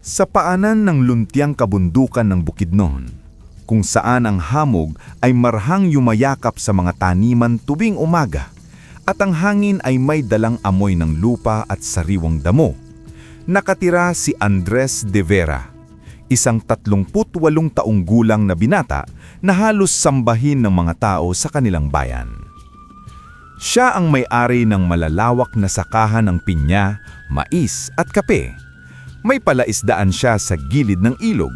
Sa paanan ng luntiang kabundukan ng Bukidnon, kung saan ang hamog ay marhang yumayakap sa mga taniman tuwing umaga at ang hangin ay may dalang amoy ng lupa at sariwang damo, nakatira si Andres de Vera, isang 38 taong gulang na binata na halos sambahin ng mga tao sa kanilang bayan. Siya ang may-ari ng malalawak na sakahan ng pinya, mais at kape. May palaisdaan siya sa gilid ng ilog,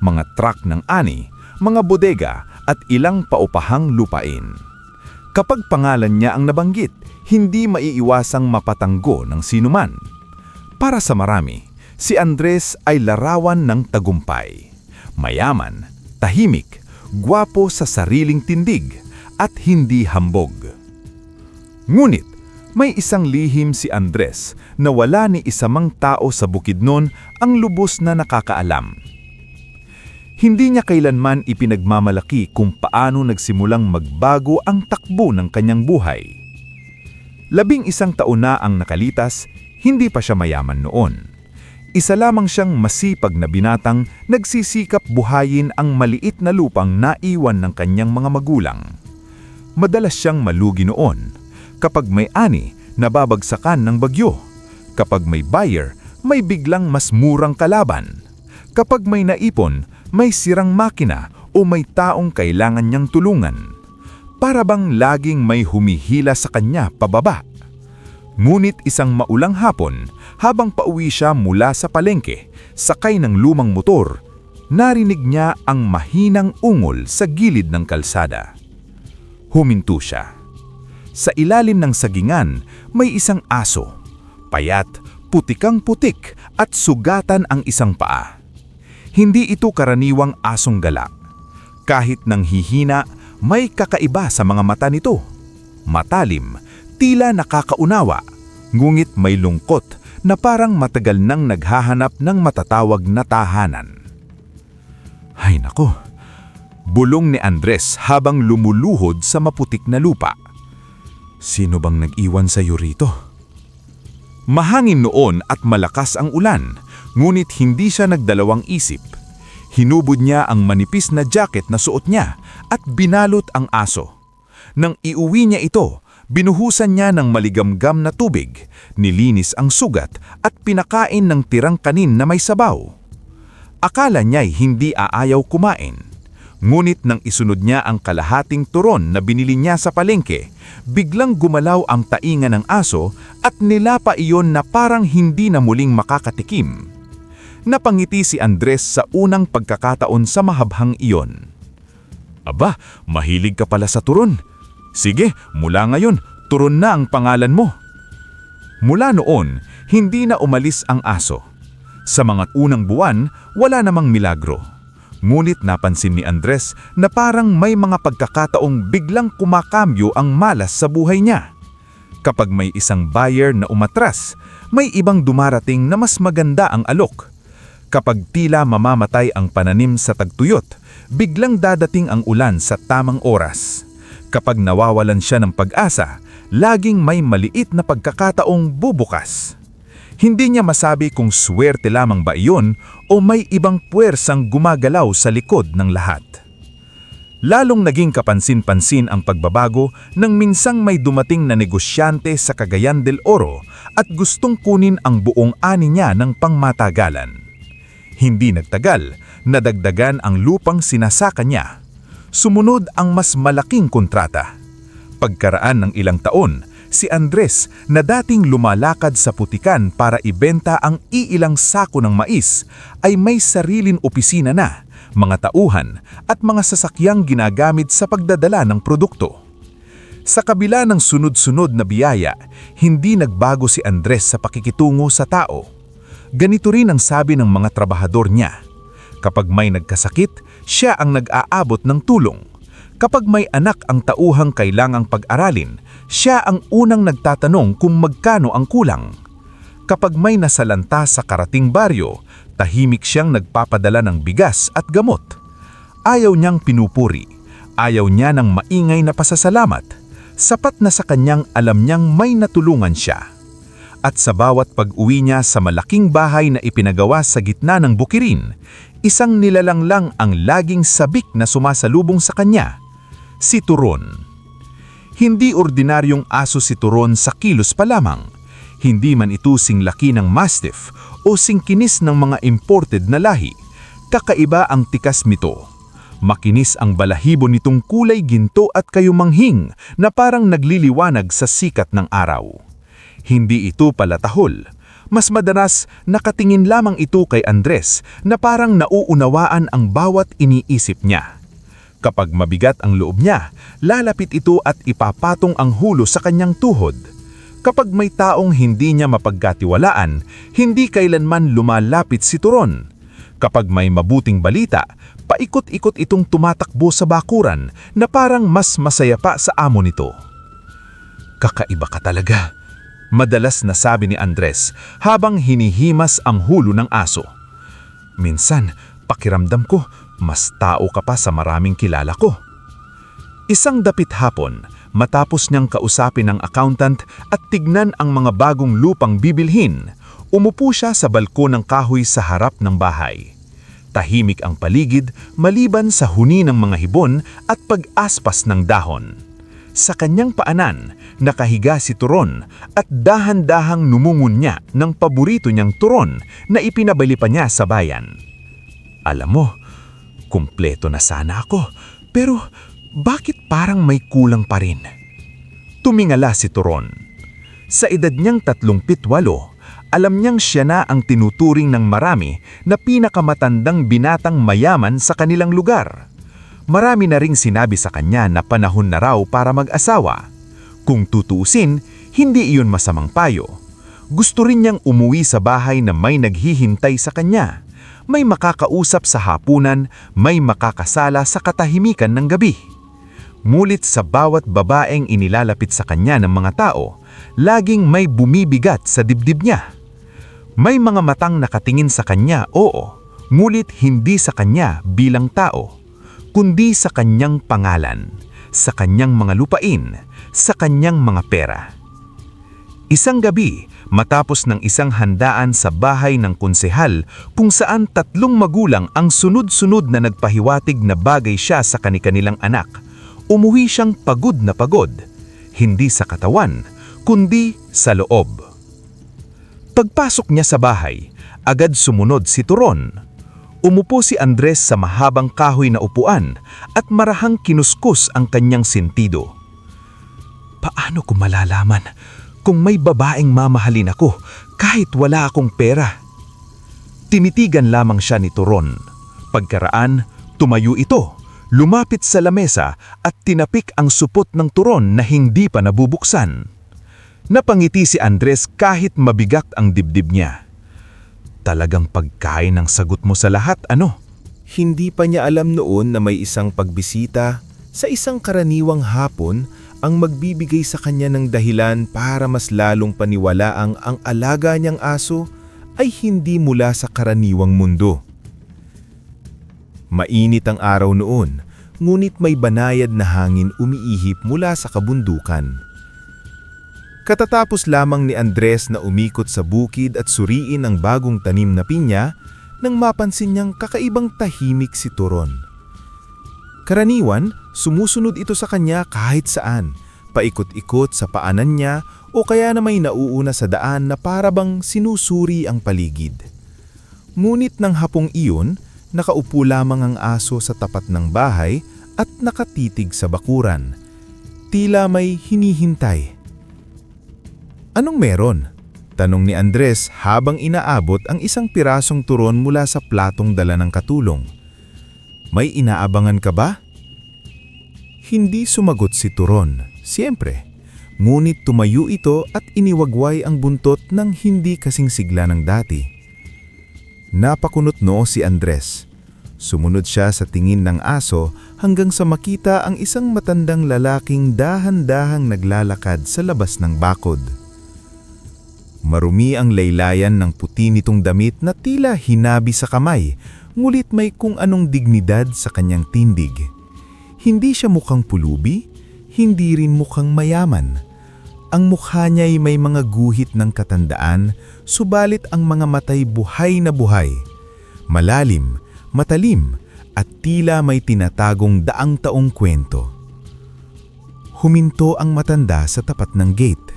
mga truck ng ani, mga bodega at ilang paupahang lupain. Kapag pangalan niya ang nabanggit, hindi maiiwasang mapatanggo ng sinuman. Para sa marami, si Andres ay larawan ng tagumpay. Mayaman, tahimik, gwapo sa sariling tindig at hindi hambog. Ngunit, may isang lihim si Andres na wala ni isa mang tao sa Bukidnon ang lubos na nakakaalam. Hindi niya kailanman ipinagmamalaki kung paano nagsimulang magbago ang takbo ng kanyang buhay. 11 taon na ang nakalitas, hindi pa siya mayaman noon. Isa lamang siyang masipag na binatang nagsisikap buhayin ang maliit na lupang naiwan ng kanyang mga magulang. Madalas siyang malugi noon. Kapag may ani, nababagsakan ng bagyo. Kapag may buyer, may biglang mas murang kalaban. Kapag may naipon, may sirang makina o may taong kailangan niyang tulungan. Para bang laging may humihila sa kanya pababa. Ngunit isang maulang hapon, habang pauwi siya mula sa palengke, sakay ng lumang motor, narinig niya ang mahinang ungol sa gilid ng kalsada. Huminto siya. Sa ilalim ng sagingan, may isang aso. Payat, putikang-putik at sugatan ang isang paa. Hindi ito karaniwang asong gala. Kahit nang hihina, may kakaiba sa mga mata nito. Matalim, tila nakakaunawa, ngunit may lungkot na parang matagal nang naghahanap ng matatawag na tahanan. Ay nako, bulong ni Andres habang lumuluhod sa maputik na lupa. Sino bang nag-iwan sa iyo rito? Mahangin noon at malakas ang ulan, ngunit hindi siya nagdalawang isip. Hinubod niya ang manipis na jacket na suot niya at binalot ang aso. Nang iuwi niya ito, binuhusan niya ng maligamgam na tubig, nilinis ang sugat at pinakain ng tirang kanin na may sabaw. Akala niya'y hindi aayaw kumain. Ngunit nang isunod niya ang kalahating turon na binili niya sa palengke, biglang gumalaw ang tainga ng aso at nilapa iyon na parang hindi na muling makakatikim. Napangiti si Andres sa unang pagkakataon sa mahabhang iyon. Aba, mahilig ka pala sa turon. Sige, mula ngayon, turon na ang pangalan mo. Mula noon, hindi na umalis ang aso. Sa mga unang buwan, wala namang milagro. Ngunit napansin ni Andres na parang may mga pagkakataong biglang kumakambyo ang malas sa buhay niya. Kapag may isang buyer na umatras, may ibang dumarating na mas maganda ang alok. Kapag tila mamamatay ang pananim sa tagtuyot, biglang dadating ang ulan sa tamang oras. Kapag nawawalan siya ng pag-asa, laging may maliit na pagkakataong bubukas. Hindi niya masabi kung swerte lamang ba iyon o may ibang puwersang gumagalaw sa likod ng lahat. Lalong naging kapansin-pansin ang pagbabago nang minsang may dumating na negosyante sa Cagayan del Oro at gustong kunin ang buong ani niya ng pangmatagalan. Hindi nagtagal, nadagdagan ang lupang sinasaka niya. Sumunod ang mas malaking kontrata. Pagkaraan ng ilang taon, si Andres na dating lumalakad sa putikan para ibenta ang iilang sako ng mais ay may sariling opisina na, mga tauhan at mga sasakyang ginagamit sa pagdadala ng produkto. Sa kabila ng sunod-sunod na biyaya, hindi nagbago si Andres sa pakikitungo sa tao. Ganito rin ang sabi ng mga trabahador niya. Kapag may nagkasakit, siya ang nag-aabot ng tulong. Kapag may anak ang tauhang kailangang pag-aralin, siya ang unang nagtatanong kung magkano ang kulang. Kapag may nasalanta sa karating baryo, tahimik siyang nagpapadala ng bigas at gamot. Ayaw niyang pinupuri, ayaw niya ng maingay na pasasalamat. Sapat na sa kanyang alam niyang may natulungan siya. At sa bawat pag-uwi niya sa malaking bahay na ipinagawa sa gitna ng bukirin, isang nilalang lang ang laging sabik na sumasalubong sa kanya, si Turon. Hindi ordinaryong aso si Turon sa kilos pa lamang. Hindi man ito singlaki ng Mastiff o singkinis ng mga imported na lahi. Kakaiba ang tikas nito. Makinis ang balahibo nitong kulay ginto at kayumanghing na parang nagliliwanag sa sikat ng araw. Hindi ito palatahol. Mas madalas nakatingin lamang ito kay Andres na parang nauunawaan ang bawat iniisip niya. Kapag mabigat ang loob niya, lalapit ito at ipapatong ang hulo sa kanyang tuhod. Kapag may taong hindi niya mapagkatiwalaan, hindi kailanman lumalapit si Turon. Kapag may mabuting balita, paikot-ikot itong tumatakbo sa bakuran na parang mas masaya pa sa amo nito. Kakaiba ka talaga, madalas nasabi ni Andres habang hinihimas ang hulo ng aso. Minsan, pakiramdam ko, mas tao ka pa sa maraming kilala ko. Isang dapit hapon, matapos niyang kausapin ang accountant at tignan ang mga bagong lupang bibilhin, umupo siya sa balkon ng kahoy sa harap ng bahay. Tahimik ang paligid maliban sa huni ng mga hibon at pag-aspas ng dahon. Sa kanyang paanan, nakahiga si Turon at dahan-dahang numungunya ng paborito niyang turon na ipinabali pa niya sa bayan. Alam mo, kumpleto na sana ako, pero bakit parang may kulang pa rin? Tumingala si Turon. Sa edad niyang 38, alam niyang siya na ang tinuturing ng marami na pinakamatandang binatang mayaman sa kanilang lugar. Marami na ring sinabi sa kanya na panahon na raw para mag-asawa. Kung tutuusin, hindi iyon masamang payo. Gusto rin niyang umuwi sa bahay na may naghihintay sa kanya. May makakausap sa hapunan, may makakasala sa katahimikan ng gabi. Ngunit sa bawat babaeng inilalapit sa kanya ng mga tao, laging may bumibigat sa dibdib niya. May mga matang nakatingin sa kanya, oo, ngunit hindi sa kanya bilang tao, kundi sa kanyang pangalan, sa kanyang mga lupain, sa kanyang mga pera. Isang gabi, matapos ng isang handaan sa bahay ng konsehal kung saan 3 magulang ang sunod-sunod na nagpahiwatig na bagay siya sa kani-kanilang anak, umuwi siyang pagod na pagod, hindi sa katawan, kundi sa loob. Pagpasok niya sa bahay, agad sumunod si Turon. Umupo si Andres sa mahabang kahoy na upuan at marahang kinuskus ang kanyang sentido. Paano ko malalaman kung may babaeng mamahalin ako kahit wala akong pera? Tinitigan lamang siya ni Turon. Pagkaraan, tumayo ito, lumapit sa lamesa at tinapik ang supot ng Turon na hindi pa nabubuksan. Napangiti si Andres kahit mabigat ang dibdib niya. Talagang pagkain ang sagot mo sa lahat, ano? Hindi pa niya alam noon na may isang pagbisita sa isang karaniwang hapon ang magbibigay sa kanya ng dahilan para mas lalong paniwalaang ang alaga niyang aso ay hindi mula sa karaniwang mundo. Mainit ang araw noon, ngunit may banayad na hangin umiihip mula sa kabundukan. Katatapos lamang ni Andres na umikot sa bukid at suriin ang bagong tanim na pinya nang mapansin niyang kakaibang tahimik si Turon. Karaniwan, sumusunod ito sa kanya kahit saan, paikot-ikot sa paanan niya o kaya na may nauuna sa daan na parabang sinusuri ang paligid. Ngunit nang hapong iyon, nakaupo lamang ang aso sa tapat ng bahay at nakatitig sa bakuran. Tila may hinihintay. Anong meron? Tanong ni Andres habang inaabot ang isang pirasong turon mula sa platong dala ng katulong. May inaabangan ka ba? Hindi sumagot si Turon, siyempre. Ngunit tumayo ito at iniwagway ang buntot ng hindi kasing sigla ng dati. Napakunot noo si Andres. Sumunod siya sa tingin ng aso hanggang sa makita ang isang matandang lalaking dahan-dahang naglalakad sa labas ng bakod. Marumi ang laylayan ng puti nitong damit na tila hinabi sa kamay, ngulit may kung anong dignidad sa kanyang tindig. Hindi siya mukhang pulubi, hindi rin mukhang mayaman. Ang mukha niya'y may mga guhit ng katandaan, subalit ang mga matay buhay na buhay. Malalim, matalim, at tila may tinatagong daang taong kwento. Huminto ang matanda sa tapat ng gate.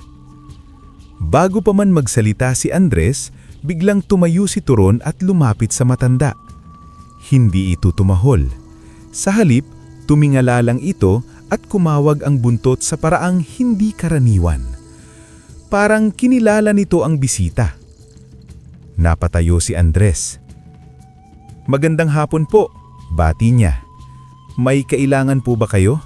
Bago pa man magsalita si Andres, biglang tumayo si Turon at lumapit sa matanda. Hindi ito tumahol. Sa halip, tumingala lang ito at kumawag ang buntot sa paraang hindi karaniwan. Parang kinilala nito ang bisita. Napatayo si Andres. "Magandang hapon po," bati niya. "May kailangan po ba kayo?"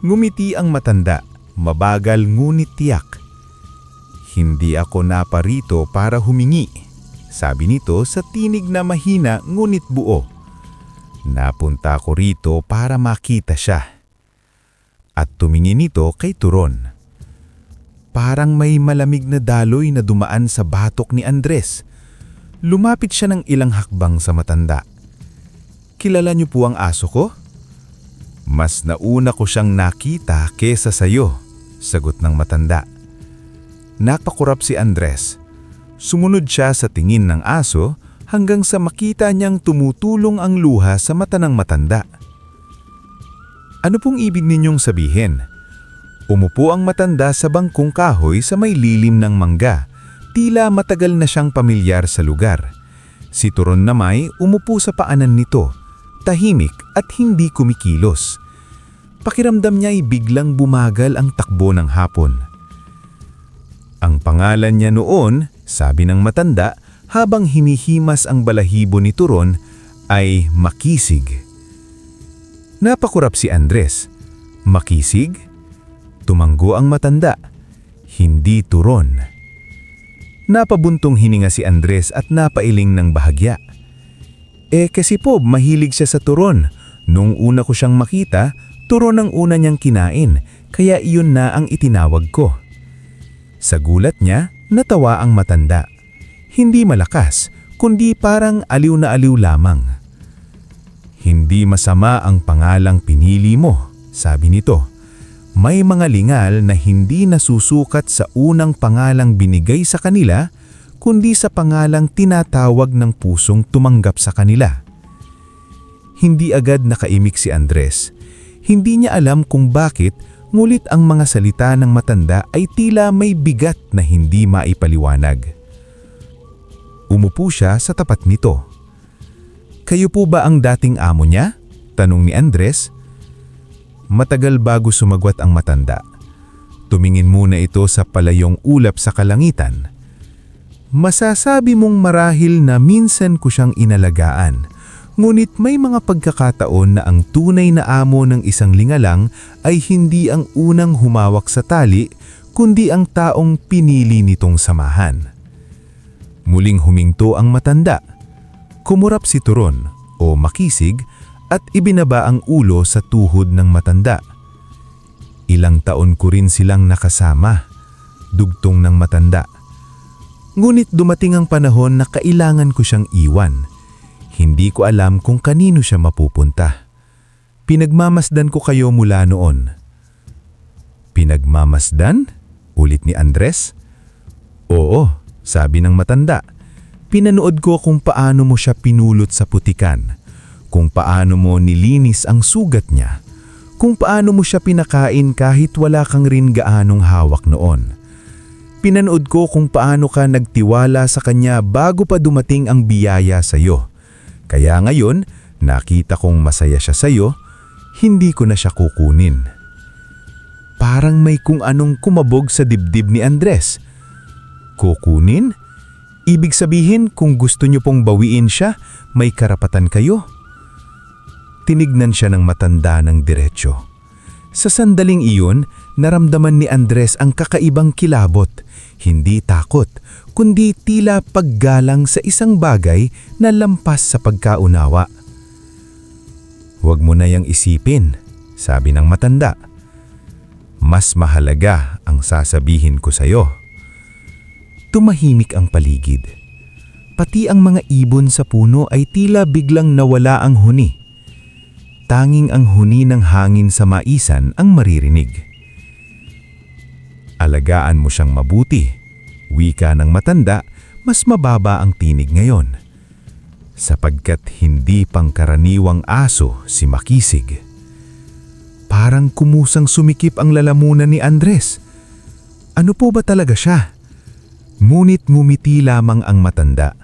Ngumiti ang matanda, mabagal ngunit tiyak. "Hindi ako naparito para humingi," sabi nito sa tinig na mahina ngunit buo. "Napunta ako rito para makita siya." At tumingin ito kay Turon. Parang may malamig na daloy na dumaan sa batok ni Andres. Lumapit siya ng ilang hakbang sa matanda. "Kilala niyo po ang aso ko?" "Mas nauna ko siyang nakita kesa sayo," sagot ng matanda. Napakurap si Andres. Sumunod siya sa tingin ng aso hanggang sa makita niyang tumutulong ang luha sa mata ng matanda. "Ano pong ibig ninyong sabihin?" Umupo ang matanda sa bangkong kahoy sa may lilim ng mangga. Tila matagal na siyang pamilyar sa lugar. Si Turon namay umupo sa paanan nito, tahimik at hindi kumikilos. Pakiramdam niya'y biglang bumagal ang takbo ng hapon. Ang pangalan niya noon, sabi ng matanda, habang hinihimas ang balahibo ni Turon, ay Makisig. Napakurap si Andres. "Makisig?" Tumanggo ang matanda. "Hindi Turon." Napabuntong hininga si Andres at napailing ng bahagya. Kasi po, mahilig siya sa turon. Nung una ko siyang makita, turon ang una niyang kinain, kaya iyon na ang itinawag ko." Sa gulat niya, natawa ang matanda. Hindi malakas, kundi parang aliw na aliw lamang. "Hindi masama ang pangalang pinili mo," sabi nito. "May mga lingal na hindi nasusukat sa unang pangalang binigay sa kanila, kundi sa pangalang tinatawag ng pusong tumanggap sa kanila." Hindi agad nakaimik si Andres. Hindi niya alam kung bakit, ngulit ang mga salita ng matanda ay tila may bigat na hindi maipaliwanag. Umupo siya sa tapat nito. "Kayo po ba ang dating amo niya?" tanong ni Andres. Matagal bago sumagot ang matanda. Tumingin muna ito sa palayong ulap sa kalangitan. "Masasabi mong marahil na minsan ko siyang inalagaan, ngunit may mga pagkakataon na ang tunay na amo ng isang lingalang ay hindi ang unang humawak sa tali, kundi ang taong pinili nitong samahan." Muling huminto ang matanda. Kumurap si Turon o Makisig at ibinaba ang ulo sa tuhod ng matanda. "Ilang taon ko rin silang nakasama," dugtong ng matanda. "Ngunit dumating ang panahon na kailangan ko siyang iwan. Hindi ko alam kung kanino siya mapupunta. Pinagmamasdan ko kayo mula noon." "Pinagmamasdan?" ulit ni Andres. "Oo," sabi ng matanda. "Pinanood ko kung paano mo siya pinulot sa putikan, kung paano mo nilinis ang sugat niya, kung paano mo siya pinakain kahit wala kang rin gaanong hawak noon. Pinanood ko kung paano ka nagtiwala sa kanya bago pa dumating ang biyaya sa iyo. Kaya ngayon, nakita kong masaya siya sa iyo, hindi ko na siya kukunin." Parang may kung anong kumabog sa dibdib ni Andres. "Kukunin? Ibig sabihin kung gusto niyo pong bawiin siya, may karapatan kayo?" Tinignan siya ng matanda ng diretsyo. Sa sandaling iyon, naramdaman ni Andres ang kakaibang kilabot, hindi takot, kundi tila paggalang sa isang bagay na lampas sa pagkaunawa. "Huwag mo na yang isipin," sabi ng matanda. "Mas mahalaga ang sasabihin ko sa'yo." Tumahimik ang paligid. Pati ang mga ibon sa puno ay tila biglang nawala ang huni. Tanging ang huni ng hangin sa maisan ang maririnig. Alagaan mo siyang mabuti. Wika ng matanda, mas mababa ang tinig ngayon. Sapagkat hindi pangkaraniwang aso si Makisig. Parang kumusang sumikip ang lalamunan ni Andres. Ano po ba talaga siya? Ngunit ngumiti lamang ang matanda.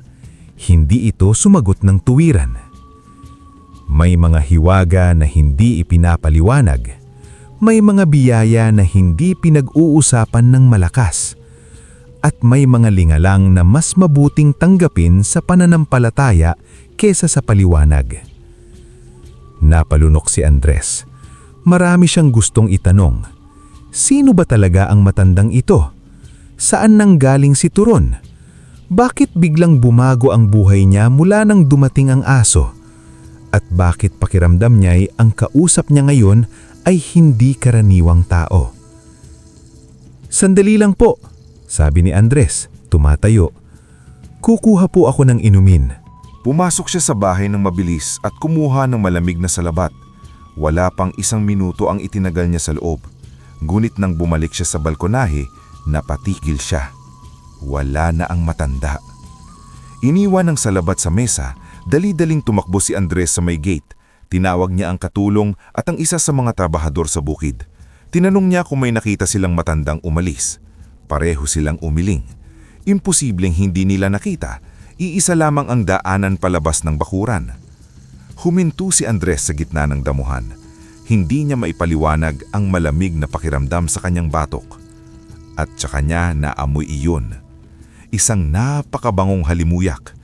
Hindi ito sumagot ng tuwiran. May mga hiwaga na hindi ipinapaliwanag. May mga biyaya na hindi pinag-uusapan ng malakas. At may mga lingalang na mas mabuting tanggapin sa pananampalataya kesa sa paliwanag. Napalunok si Andres. Marami siyang gustong itanong. Sino ba talaga ang matandang ito? Saan nanggaling si Turon? Bakit biglang bumago ang buhay niya mula nang dumating ang aso? At bakit pakiramdam niya'y ang kausap niya ngayon ay hindi karaniwang tao? Sandali lang po, sabi ni Andres, tumatayo. Kukuha po ako ng inumin. Pumasok siya sa bahay ng mabilis at kumuha ng malamig na salabat. Wala pang 1 minuto ang itinagal niya sa loob. Ngunit nang bumalik siya sa balkonahe, napatigil siya. Wala na ang matanda. Iniwan ang salabat sa mesa, dali-daling tumakbo si Andres sa may gate. Tinawag niya ang katulong at ang isa sa mga trabahador sa bukid. Tinanong niya kung may nakita silang matandang umalis. Pareho silang umiling. Imposibleng hindi nila nakita. Iisa lamang ang daanan palabas ng bakuran. Huminto si Andres sa gitna ng damuhan. Hindi niya maipaliwanag ang malamig na pakiramdam sa kanyang batok. At saka niya naamoy iyon. Isang napakabangong halimuyak.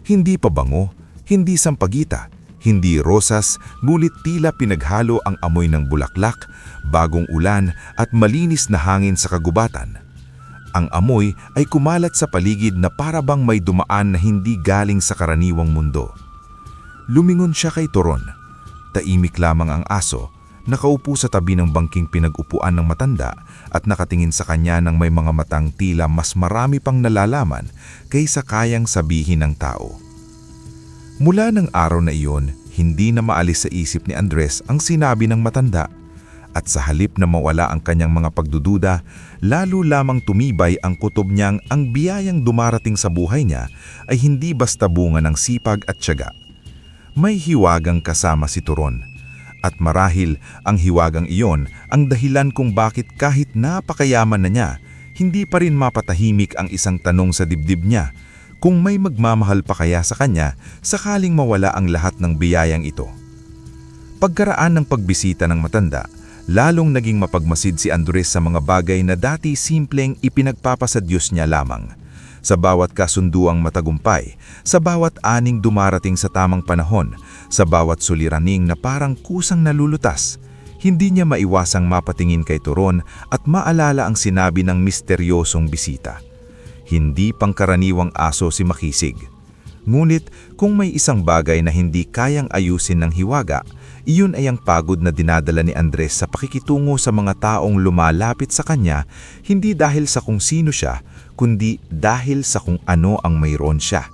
Hindi pa bango, hindi sampagita, hindi rosas, ngunit tila pinaghalo ang amoy ng bulaklak, bagong ulan at malinis na hangin sa kagubatan. Ang amoy ay kumalat sa paligid na para bang may dumaan na hindi galing sa karaniwang mundo. Lumingon siya kay Turon. Taimik lamang ang aso, nakaupo sa tabi ng bangking pinag-upuan ng matanda at nakatingin sa kanya ng may mga matang tila mas marami pang nalalaman kaysa kayang sabihin ng tao. Mula ng araw na iyon, hindi na maalis sa isip ni Andres ang sinabi ng matanda. At sa halip na mawala ang kanyang mga pagdududa, lalo lamang tumibay ang kutob niyang ang biyayang dumarating sa buhay niya ay hindi basta bunga ng sipag at tiyaga. May hiwagang kasama si Turon. At marahil ang hiwagang iyon ang dahilan kung bakit kahit napakayaman na niya, hindi pa rin mapatahimik ang isang tanong sa dibdib niya, kung may magmamahal pa kaya sa kanya sakaling mawala ang lahat ng biyayang ito. Pagkaraan ng pagbisita ng matanda, lalong naging mapagmasid si Andres sa mga bagay na dati simpleng ipinagpapasadyos niya lamang. Sa bawat kasunduang matagumpay, sa bawat aning dumarating sa tamang panahon, sa bawat suliraning na parang kusang nalulutas, hindi niya maiwasang mapatingin kay Turon at maalala ang sinabi ng misteryosong bisita. Hindi pangkaraniwang aso si Makisig. Ngunit kung may isang bagay na hindi kayang ayusin ng hiwaga, iyon ay ang pagod na dinadala ni Andres sa pakikitungo sa mga taong lumalapit sa kanya, hindi dahil sa kung sino siya, kundi dahil sa kung ano ang mayroon siya.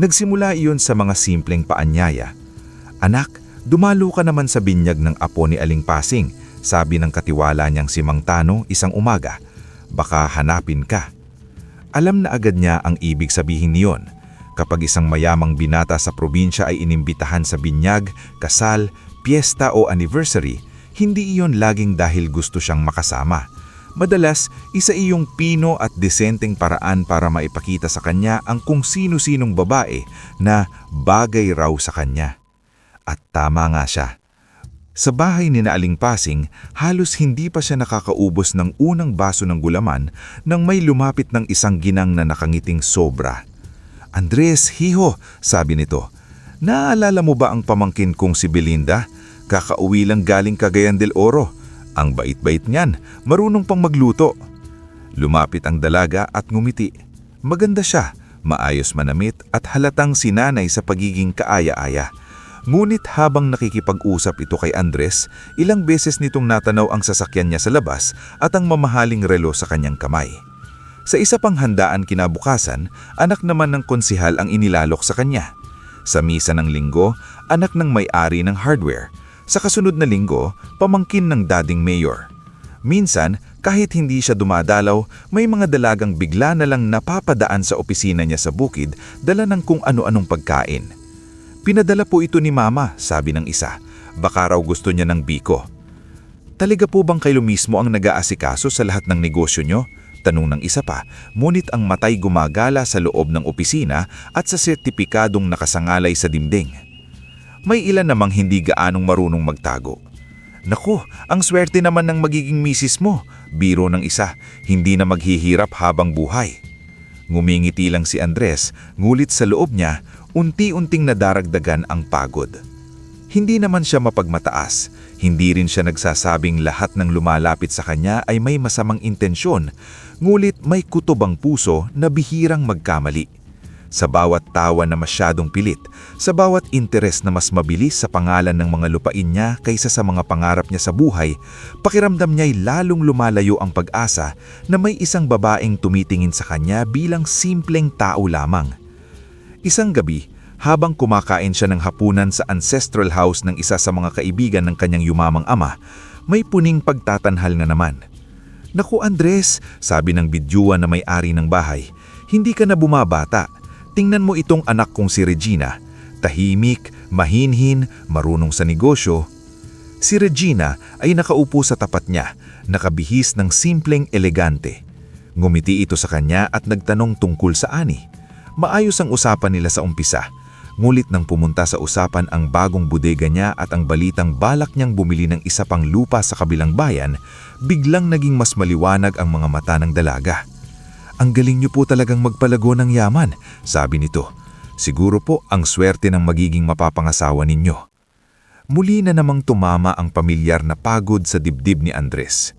Nagsimula iyon sa mga simpleng paanyaya. Anak, dumalo ka naman sa binyag ng apo ni Aling Pasing, sabi ng katiwala niyang si Mang Tano isang umaga. Baka hanapin ka. Alam na agad niya ang ibig sabihin niyon. Kapag isang mayamang binata sa probinsya ay inimbitahan sa binyag, kasal, piyesta o anniversary, hindi iyon laging dahil gusto siyang makasama. Madalas, isa iyong pino at desenteng paraan para maipakita sa kanya ang kung sino-sinong babae na bagay raw sa kanya. At tama nga siya. Sa bahay ni Aling Pasing, halos hindi pa siya nakakaubos ng unang baso ng gulaman nang may lumapit ng isang ginang na nakangiting sobra. Andres, hiho, sabi nito. Naalala mo ba ang pamangkin kong si Belinda? Kakauwi lang galing Cagayan del Oro. Ang bait-bait niyan, marunong pang magluto. Lumapit ang dalaga at ngumiti. Maganda siya, maayos manamit at halatang sinanay sa pagiging kaaya-aya. Ngunit habang nakikipag-usap ito kay Andres, ilang beses nitong natanaw ang sasakyan niya sa labas at ang mamahaling relo sa kanyang kamay. Sa isa pang handaan kinabukasan, anak naman ng konsihal ang inilalok sa kanya. Sa misa ng linggo, anak ng may-ari ng hardware. Sa kasunod na linggo, pamangkin ng dating mayor. Minsan, Kahit hindi siya dumadalaw, may mga dalagang bigla na lang napapadaan sa opisina niya sa bukid, dala ng kung ano-anong pagkain. Pinadala po ito ni Mama, sabi ng isa. Baka raw gusto niya ng biko. Talaga po bang kayo mismo ang nag-aasikaso sa lahat ng negosyo nyo? Tanong ng isa pa, ngunit ang matay gumagala sa loob ng opisina at sa sertipikadong nakasangalay sa dingding. May ilan namang hindi gaanong marunong magtago. Naku, ang swerte naman ng magiging misis mo, biro ng isa, hindi na maghihirap habang buhay. Ngumingiti lang si Andres, ngulit sa loob niya, unti-unting nadaragdagan ang pagod. Hindi naman siya mapagmataas, hindi rin siya nagsasabing lahat ng lumalapit sa kanya ay may masamang intensyon, ngulit may kutubang puso na bihirang magkamali. Sa bawat tawa na masyadong pilit, sa bawat interes na mas mabilis sa pangalan ng mga lupain niya kaysa sa mga pangarap niya sa buhay, pakiramdam niya'y lalong lumalayo ang pag-asa na may isang babaeng tumitingin sa kanya bilang simpleng tao lamang. Isang gabi, habang kumakain siya ng hapunan sa ancestral house ng isa sa mga kaibigan ng kanyang yumamang ama, may puning pagtatanhal nga naman. Naku Andres, sabi ng bidyuwa na may-ari ng bahay, hindi ka na bumabata. Tingnan mo itong anak kong si Regina. Tahimik, mahinhin, marunong sa negosyo. Si Regina ay nakaupo sa tapat niya, nakabihis ng simpleng elegante. Ngumiti ito sa kanya at nagtanong tungkol sa ani. Maayos ang usapan nila sa umpisa. Ngulit nang pumunta sa usapan ang bagong bodega niya at ang balitang balak niyang bumili ng isa pang lupa sa kabilang bayan, biglang naging mas maliwanag ang mga mata ng dalaga. Ang galing niyo po talagang magpalago ng yaman, sabi nito. Siguro po ang swerte ng magiging mapapangasawa ninyo. Muli na namang tumama ang pamilyar na pagod sa dibdib ni Andres.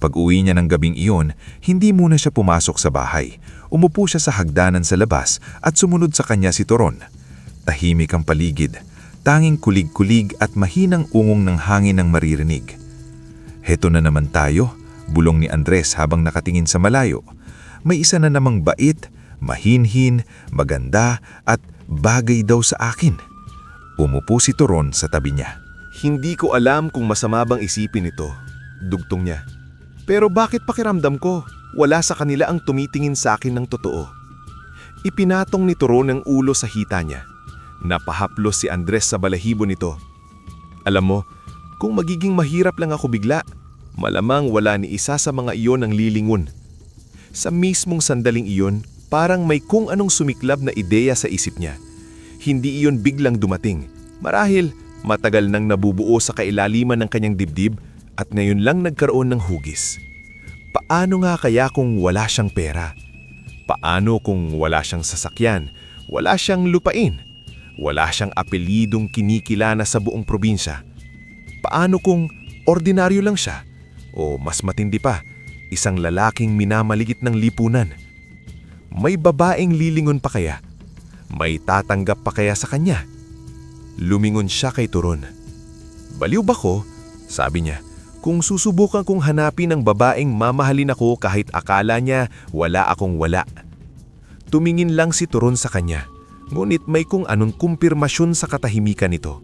Pag-uwi niya ng gabing iyon, hindi muna siya pumasok sa bahay. Umupo siya sa hagdanan sa labas at sumunod sa kanya si Toron. Tahimik ang paligid, tanging kulig-kulig at mahinang ungong ng hangin ang maririnig. Heto na naman tayo, bulong ni Andres habang nakatingin sa malayo. May isa na namang bait, mahinhin, maganda at bagay daw sa akin. Umupo si Toron sa tabi niya. Hindi ko alam kung masama bang isipin ito, dugtong niya. Pero bakit pakiramdam ko, wala sa kanila ang tumitingin sa akin ng totoo? Ipinatong ni Toron ang ulo sa hita niya. Napahaplos si Andres sa balahibo nito. Alam mo, kung magiging mahirap lang ako bigla, malamang wala ni isa sa mga iyon ang lilingon. Sa mismong sandaling iyon, parang may kung anong sumiklab na ideya sa isip niya. Hindi iyon biglang dumating. Marahil, matagal nang nabubuo sa kailaliman ng kanyang dibdib at ngayon lang nagkaroon ng hugis. Paano nga kaya kung wala siyang pera? Paano kung wala siyang sasakyan? Wala siyang lupain? Wala siyang apelidong kinikilala sa buong probinsya? Paano kung ordinaryo lang siya? O mas matindi pa, isang lalaking minamaligit ng lipunan? May babaeng lilingon pa kaya? May tatanggap pa kaya sa kanya? Lumingon siya kay Toron. Baliw ba ko? Sabi niya. Kung susubukan kong hanapin ang babaeng mamahalin ako kahit akala niya wala akong wala. Tumingin lang si Toron sa kanya. Ngunit may kung anong kumpirmasyon sa katahimikan nito.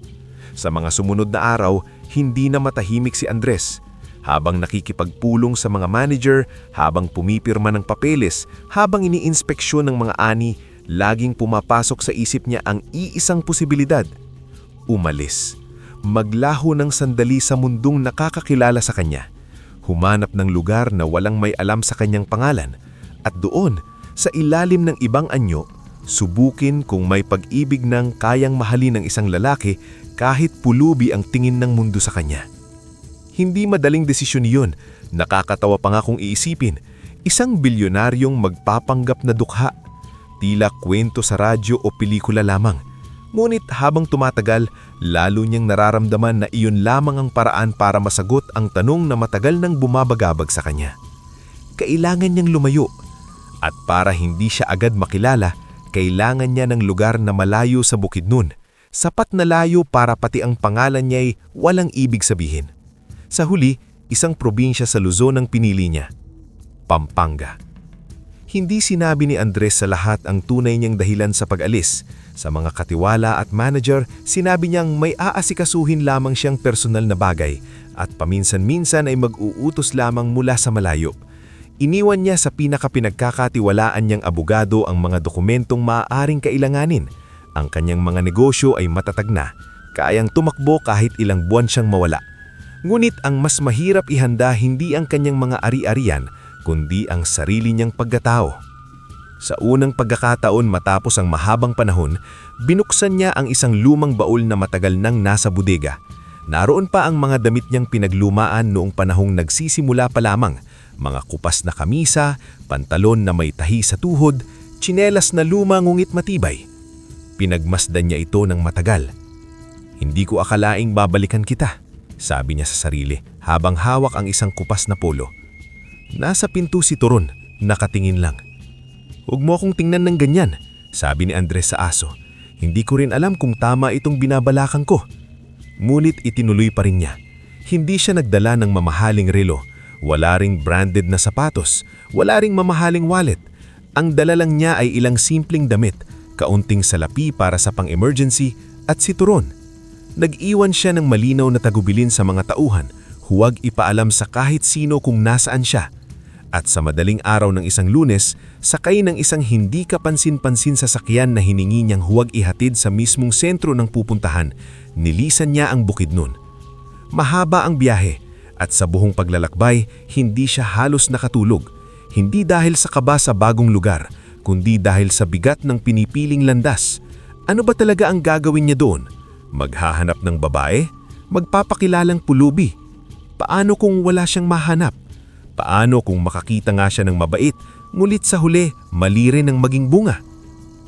Sa mga sumunod na araw, hindi na matahimik si Andres. Habang nakikipagpulong sa mga manager, habang pumipirma ng papeles, habang iniinspeksyon ng mga ani, laging pumapasok sa isip niya ang iisang posibilidad. Umalis. Maglaho ng sandali sa mundong nakakakilala sa kanya. Humanap ng lugar na walang may alam sa kanyang pangalan. At doon, sa ilalim ng ibang anyo, subukin kung may pag-ibig ng kayang mahalin ng isang lalaki kahit pulubi ang tingin ng mundo sa kanya. Hindi madaling desisyon iyon, nakakatawa pa nga kung iisipin, isang bilyonaryong magpapanggap na dukha. Tila kwento sa radyo o pelikula lamang. Ngunit habang tumatagal, lalo niyang nararamdaman na iyon lamang ang paraan para masagot ang tanong na matagal nang bumabagabag sa kanya. Kailangan niyang lumayo. At para hindi siya agad makilala, kailangan niya ng lugar na malayo sa Bukidnon. Sapat na layo para pati ang pangalan niya'y walang ibig sabihin. Sa huli, isang probinsya sa Luzon ang pinili niya. Pampanga. Hindi sinabi ni Andres sa lahat ang tunay niyang dahilan sa pag-alis. Sa mga katiwala at manager, sinabi niyang may aasikasuhin lamang siyang personal na bagay at paminsan-minsan ay mag-uutos lamang mula sa malayo. Iniwan niya sa pinakapinagkakatiwalaan niyang abogado ang mga dokumentong maaaring kailanganin. Ang kanyang mga negosyo ay matatag na, kayang tumakbo kahit ilang buwan siyang mawala. Ngunit ang mas mahirap ihanda hindi ang kanyang mga ari-arian, kundi ang sarili niyang pagkatao. Sa unang pagkakataon matapos ang mahabang panahon, binuksan niya ang isang lumang baul na matagal nang nasa bodega. Naroon pa ang mga damit niyang pinaglumaan noong panahong nagsisimula pa lamang, mga kupas na kamisa, pantalon na may tahi sa tuhod, tsinelas na luma ngunit matibay. Pinagmasdan niya ito ng matagal. "Hindi ko akalaing babalikan kita," sabi niya sa sarili habang hawak ang isang kupas na polo. Nasa pinto si Turon, nakatingin lang. "Huwag mo akong tingnan ng ganyan," sabi ni Andres sa aso. "Hindi ko rin alam kung tama itong binabalakang ko." Ngunit itinuloy pa rin niya. Hindi siya nagdala ng mamahaling relo, wala ring branded na sapatos, wala ring mamahaling wallet. Ang dala lang niya ay ilang simpleng damit, kaunting salapi para sa pang-emergency at si Turon. Nag-iwan siya ng malinaw na tagubilin sa mga tauhan, huwag ipaalam sa kahit sino kung nasaan siya. At sa madaling araw ng isang Lunes, sakay ng isang hindi kapansin-pansin sa sakyan na hiningi niyang huwag ihatid sa mismong sentro ng pupuntahan, nilisan niya ang Bukidnon. Mahaba ang biyahe at sa buong paglalakbay, hindi siya halos nakatulog. Hindi dahil sa kaba sa bagong lugar, kundi dahil sa bigat ng pinipiling landas. Ano ba talaga ang gagawin niya doon? Maghahanap ng babae? Magpapakilalang pulubi? Paano kung wala siyang mahanap? Paano kung makakita nga siya ng mabait, ngulit sa huli, mali rin ang maging bunga?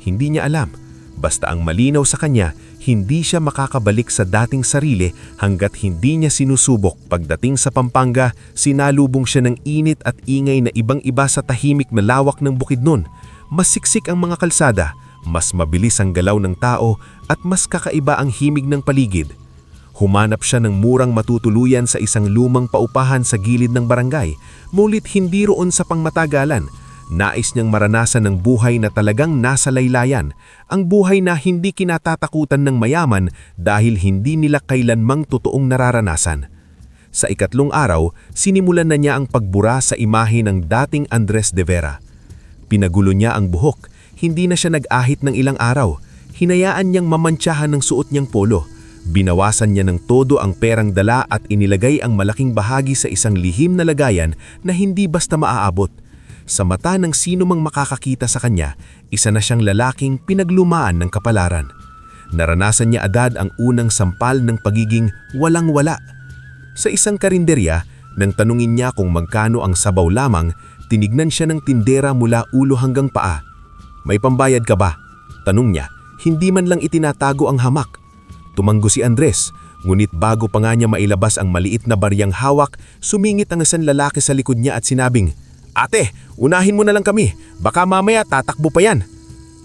Hindi niya alam. Basta ang malinaw sa kanya, hindi siya makakabalik sa dating sarili hanggat hindi niya sinusubok. Pagdating sa Pampanga, sinalubong siya ng init at ingay na ibang-iba sa tahimik na lawak ng Bukidnon. Mas siksik ang mga kalsada, mas mabilis ang galaw ng tao at mas kakaiba ang himig ng paligid. Humanap siya ng murang matutuluyan sa isang lumang paupahan sa gilid ng barangay, ngunit hindi roon sa pangmatagalan. Nais niyang maranasan ng buhay na talagang nasa laylayan, ang buhay na hindi kinatatakutan ng mayaman dahil hindi nila kailanmang totoong nararanasan. Sa ikatlong araw, sinimulan na niya ang pagbura sa imahe ng dating Andres de Vera. Pinagulo niya ang buhok, hindi na siya nag-ahit ng ilang araw. Hinayaan niyang mamantsahan ng suot niyang polo. Binawasan niya ng todo ang perang dala at inilagay ang malaking bahagi sa isang lihim na lagayan na hindi basta maaabot. Sa mata ng sino mang makakakita sa kanya, isa na siyang lalaking pinaglumaan ng kapalaran. Naranasan niya agad ang unang sampal ng pagiging walang-wala. Sa isang karinderya, nang tanungin niya kung magkano ang sabaw lamang, tinignan siya ng tindera mula ulo hanggang paa. "May pambayad ka ba?" tanong niya, hindi man lang itinatago ang hamak. Tumanggo si Andres, ngunit bago pa nga niya mailabas ang maliit na baryang hawak, sumingit ang isang lalaki sa likod niya at sinabing, "Ate, unahin mo na lang kami, baka mamaya tatakbo pa yan."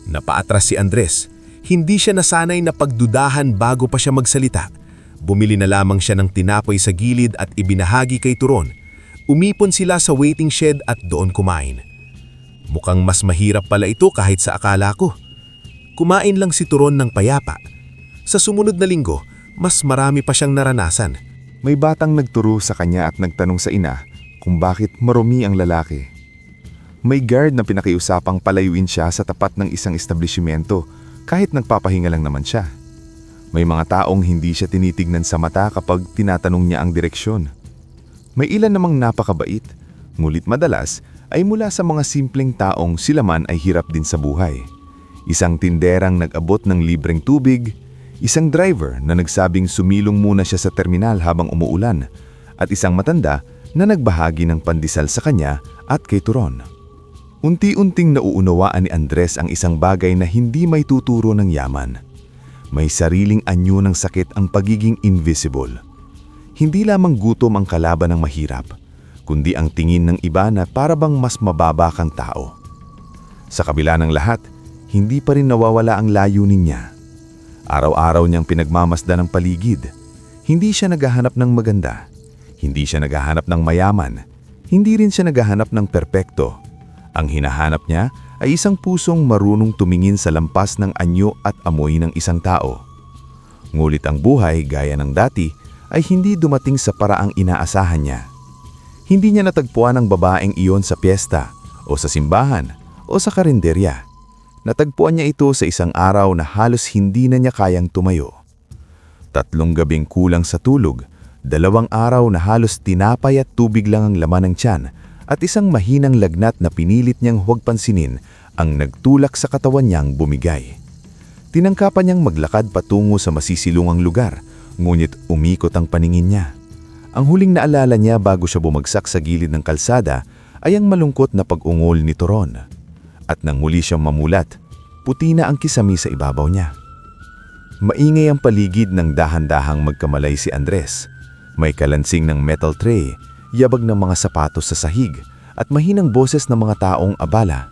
Napaatras si Andres. Hindi siya nasanay na pagdudahan bago pa siya magsalita. Bumili na lamang siya ng tinapay sa gilid at ibinahagi kay Turon. Umipon sila sa waiting shed at doon kumain. Mukhang mas mahirap pala ito kahit sa akala ko. Kumain lang si Turon ng payapa. Sa sumunod na linggo, mas marami pa siyang naranasan. May batang nagturo sa kanya at nagtanong sa ina kung bakit marumi ang lalaki. May guard na pinakiusapang palayuin siya sa tapat ng isang establishmento kahit nagpapahinga lang naman siya. May mga taong hindi siya tinitignan sa mata kapag tinatanong niya ang direksyon. May ilan namang napakabait, ngulit madalas ay mula sa mga simpleng taong sila man ay hirap din sa buhay. Isang tinderang nag-abot ng libreng tubig, isang driver na nagsabing sumilong muna siya sa terminal habang umuulan, at isang matanda na nagbahagi ng pandesal sa kanya at kay Turon. Unti-unting nauunawaan ni Andres ang isang bagay na hindi may tuturo ng yaman. May sariling anyo ng sakit ang pagiging invisible. Hindi lamang gutom ang kalaban ng mahirap, kundi ang tingin ng iba na parabang mas mababa kang tao. Sa kabila ng lahat, hindi pa rin nawawala ang layunin niya. Araw-araw niyang pinagmamasdan ng paligid. Hindi siya naghahanap ng maganda. Hindi siya naghahanap ng mayaman. Hindi rin siya naghahanap ng perpekto. Ang hinahanap niya ay isang pusong marunong tumingin sa lampas ng anyo at amoy ng isang tao. Ngulit ang buhay, gaya ng dati, ay hindi dumating sa paraang inaasahan niya. Hindi niya natagpuan ang babaeng iyon sa piyesta, o sa simbahan, o sa karinderya. Natagpuan niya ito sa isang araw na halos hindi na niya kayang tumayo. 3 gabing kulang sa tulog, 2 araw na halos tinapay at tubig lang ang laman ng tiyan, at isang mahinang lagnat na pinilit niyang huwag pansinin ang nagtulak sa katawan niyang bumigay. Tinangkapan niyang maglakad patungo sa masisilungang lugar, ngunit umikot ang paningin niya. Ang huling naalala niya bago siya bumagsak sa gilid ng kalsada ay ang malungkot na pag-ungol ni Toron. At nang muli siyang mamulat, puti na ang kisami sa ibabaw niya. Maingay ang paligid ng dahan-dahang magkamalay si Andres. May kalansing ng metal tray, yabag ng mga sapatos sa sahig, at mahinang boses ng mga taong abala.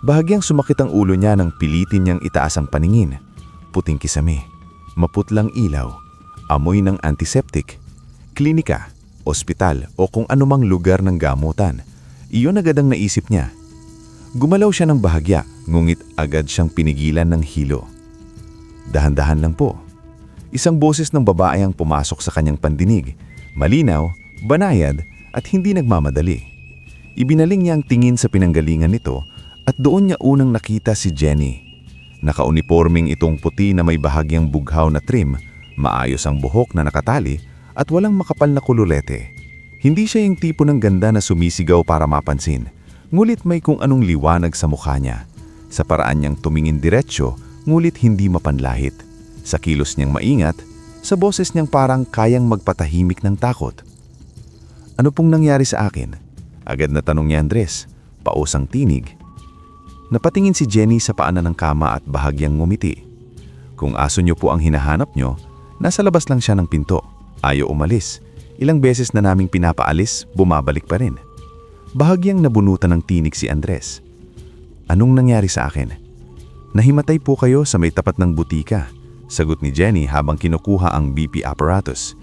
Bahagyang sumakit ang ulo niya nang pilitin niyang itaas ang paningin. Puting kisame, maputlang ilaw, amoy ng antiseptic, klinika, ospital o kung anumang lugar ng gamutan. Iyon agad ang naisip niya. Gumalaw siya ng bahagya, ngunit agad siyang pinigilan ng hilo. Dahan-dahan lang po. Isang boses ng babae ang pumasok sa kanyang pandinig. Malinaw, banayad at hindi nagmamadali. Ibinaling niya ang tingin sa pinanggalingan nito at doon niya unang nakita si Jenny. Nakauniporming itong puti na may bahagyang bughaw na trim, maayos ang buhok na nakatali at walang makapal na kululete. Hindi siya yung tipo ng ganda na sumisigaw para mapansin, ngulit may kung anong liwanag sa mukha niya. Sa paraan niyang tumingin diretsyo, ngulit hindi mapanlahit. Sa kilos niyang maingat, sa boses niyang parang kayang magpatahimik ng takot. Ano pong nangyari sa akin? Agad na tanong ni Andres, pausang tinig. Napatingin si Jenny sa paanan ng kama at bahagyang ngumiti. Kung aso niyo po ang hinahanap niyo, nasa labas lang siya ng pinto. Ayaw umalis. Ilang beses na naming pinapaalis, bumabalik pa rin. Bahagyang nabunutan ng tinig si Andres. Anong nangyari sa akin? Nahimatay po kayo sa may tapat ng butika, sagot ni Jenny habang kinukuha ang BP apparatus.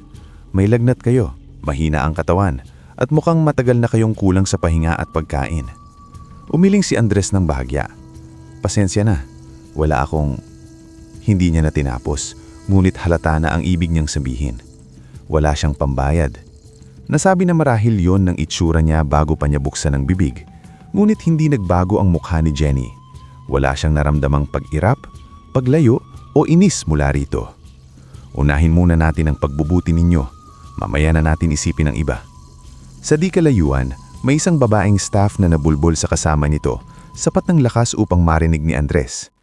May lagnat kayo, mahina ang katawan, at mukhang matagal na kayong kulang sa pahinga at pagkain. Umiling si Andres ng bahagya. Pasensya na, wala akong... Hindi niya na tinapos, ngunit halata na ang ibig niyang sabihin. Wala siyang pambayad. Nasabi na marahil yon ng itsura niya bago pa niya buksan ang bibig, ngunit hindi nagbago ang mukha ni Jenny. Wala siyang naramdamang pag-irap, paglayo o inis mula rito. Unahin muna natin ang pagbubuti ninyo, mamaya na natin isipin ang iba. Sa di kalayuan, may isang babaeng staff na nabulbol sa kasama nito, sapat ng lakas upang marinig ni Andres.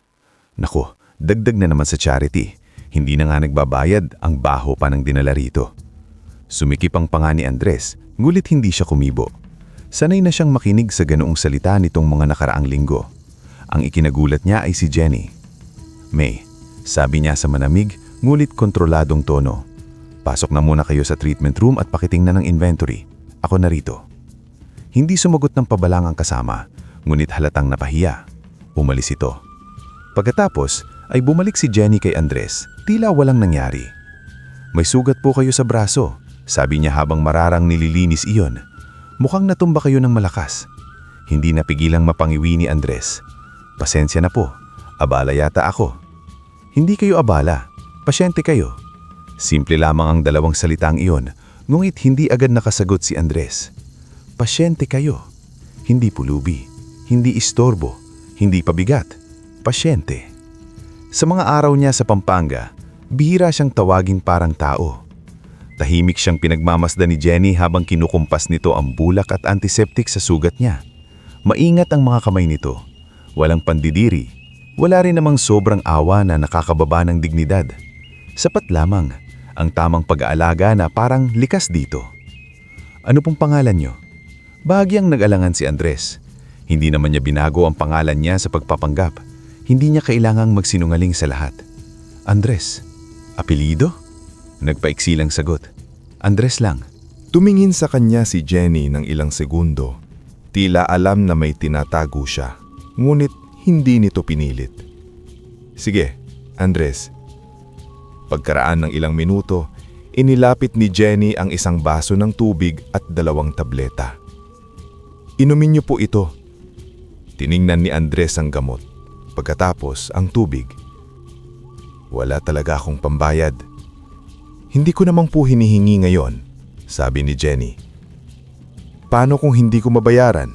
Naku, dagdag na naman sa charity. Hindi na nga nagbabayad, ang baho pa ng dinala rito. Sumikip ang panga ni Andres, ngulit hindi siya kumibo. Sanay na siyang makinig sa ganoong salita nitong mga nakaraang linggo. Ang ikinagulat niya ay si Jenny. May, sabi niya sa manamig, ngulit kontroladong tono. Pasok na muna kayo sa treatment room at pakitingnan ng inventory. Ako na rito. Hindi sumagot ng pabalang ang kasama, ngunit halatang napahiya. Umalis ito. Pagkatapos ay bumalik si Jenny kay Andres, tila walang nangyari. May sugat po kayo sa braso, sabi niya habang mararang nililinis iyon. Mukhang natumba kayo ng malakas. Hindi napigilang mapangiwi ni Andres. Pasensya na po, abala yata ako. Hindi kayo abala, pasyente kayo. Simple lamang ang dalawang salitang iyon, ngunit hindi agad nakasagot si Andres. Pasyente kayo, hindi pulubi, hindi istorbo, hindi pabigat, pasyente. Sa mga araw niya sa Pampanga, bihira siyang tawaging parang tao. Tahimik siyang pinagmamasdan ni Jenny habang kinukumpas nito ang bulak at antiseptic sa sugat niya. Maingat ang mga kamay nito. Walang pandidiri. Wala rin namang sobrang awa na nakakababa ng dignidad. Sapat lamang ang tamang pag-aalaga na parang likas dito. Ano pong pangalan niyo? Bahagyang nag-alangan si Andres. Hindi naman niya binago ang pangalan niya sa pagpapanggap. Hindi niya kailangang magsinungaling sa lahat. Andres. Apelido? Nagpaiksilang sagot. Andres lang. Tumingin sa kanya si Jenny ng ilang segundo. Tila alam na may tinatago siya, ngunit hindi nito pinilit. Sige, Andres. Pagkaraan ng ilang minuto, inilapit ni Jenny ang isang baso ng tubig at 2 tableta. Inumin niyo po ito. Tiningnan ni Andres ang gamot, pagkatapos ang tubig. Wala talaga akong pambayad. Hindi ko namang po hinihingi ngayon, sabi ni Jenny. Paano kung hindi ko mabayaran?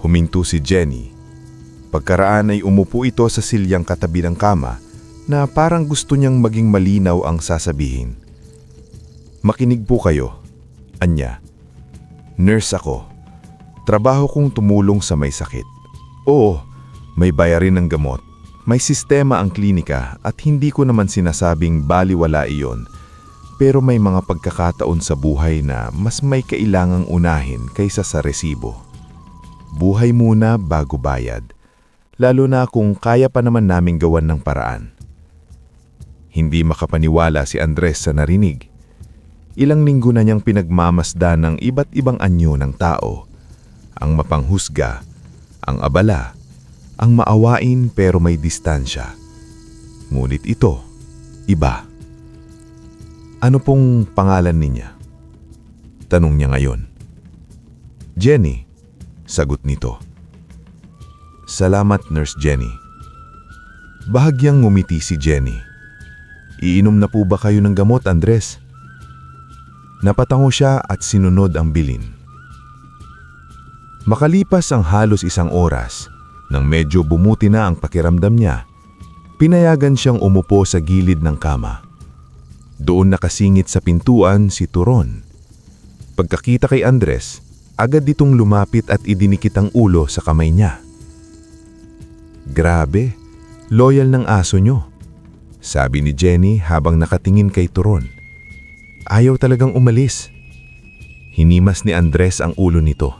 Huminto si Jenny. Pagkaraan ay umupo ito sa silyang katabi ng kama na parang gusto niyang maging malinaw ang sasabihin. Makinig po kayo, anya. Nurse ako. Trabaho kong tumulong sa may sakit. Oo, may bayarin ng gamot. May sistema ang klinika at hindi ko naman sinasabing baliwala iyon. Pero may mga pagkakataon sa buhay na mas may kailangang unahin kaysa sa resibo. Buhay muna bago bayad. Lalo na kung kaya pa naman naming gawan ng paraan. Hindi makapaniwala si Andres sa narinig. Ilang linggo na niyang pinagmamasdan ng iba't ibang anyo ng tao. Ang mapanghusga, ang abala, ang maawain pero may distansya. Ngunit ito, iba. Ano pong pangalan niya? Tanong niya ngayon. Jenny, sagot nito. Salamat, Nurse Jenny. Bahagyang ngumiti si Jenny. Iinom na po ba kayo ng gamot, Andres? Napatango siya at sinunod ang bilin. Makalipas ang halos 1 oras, nang medyo bumuti na ang pakiramdam niya, pinayagan siyang umupo sa gilid ng kama. Doon nakasingit sa pintuan si Turon. Pagkakita kay Andres, agad ditong lumapit at idinikit ang ulo sa kamay niya. Grabe, loyal ng aso nyo, sabi ni Jenny habang nakatingin kay Turon. Ayaw talagang umalis. Hinimas ni Andres ang ulo nito.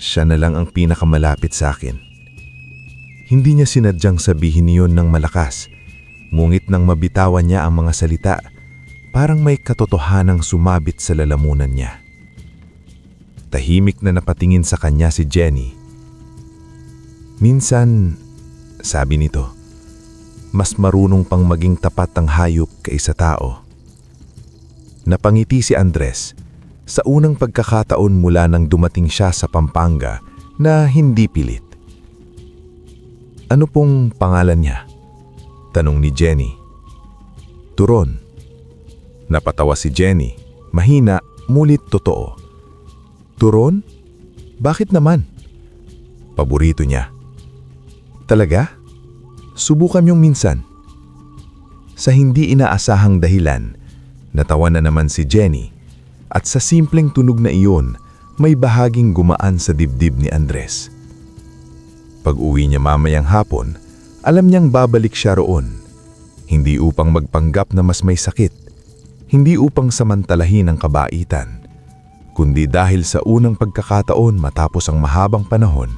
Siya na lang ang pinakamalapit sa akin. Hindi niya sinadyang sabihin niyon ng malakas, ngunit nang mabitawan niya ang mga salita, parang may katotohanang sumabit sa lalamunan niya. Tahimik na napatingin sa kanya si Jenny. Minsan, sabi nito, mas marunong pang maging tapat ang hayop kaysa tao. Napangiti si Andres sa unang pagkakataon mula nang dumating siya sa Pampanga na hindi pilit. Ano pong pangalan niya? Tanong ni Jenny. Turon. Napatawa si Jenny, mahina, mulit totoo. Turon? Bakit naman? Paborito niya. Talaga? Subukan niyong minsan. Sa hindi inaasahang dahilan, natawa na naman si Jenny at sa simpleng tunog na iyon, may bahaging gumaan sa dibdib ni Andres. Pag-uwi niya mamayang hapon, alam niyang babalik siya roon. Hindi upang magpanggap na mas may sakit, hindi upang samantalahin ang kabaitan, kundi dahil sa unang pagkakataon matapos ang mahabang panahon,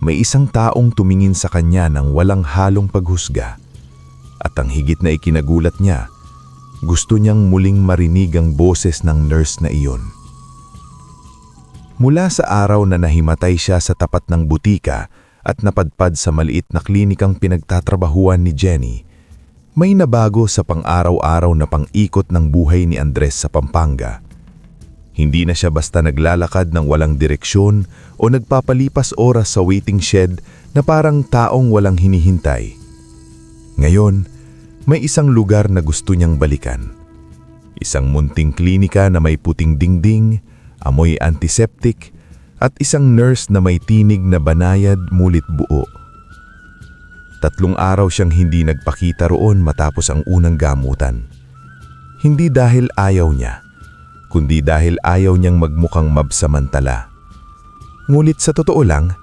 may isang taong tumingin sa kanya ng walang halong paghusga. At ang higit na ikinagulat niya, gusto niyang muling marinig ang boses ng nurse na iyon. Mula sa araw na nahimatay siya sa tapat ng butika at napadpad sa maliit na klinikang pinagtatrabahuan ni Jenny, may nabago sa pang-araw-araw na pang-ikot ng buhay ni Andres sa Pampanga. Hindi na siya basta naglalakad ng walang direksyon o nagpapalipas oras sa waiting shed na parang taong walang hinihintay. Ngayon, may isang lugar na gusto niyang balikan. Isang munting klinika na may puting dingding, amoy antiseptic, at isang nurse na may tinig na banayad mulit buo. 3 araw siyang hindi nagpakita roon matapos ang unang gamutan. Hindi dahil ayaw niya, kundi dahil ayaw niyang magmukhang mabsamantala. Ngunit sa totoo lang,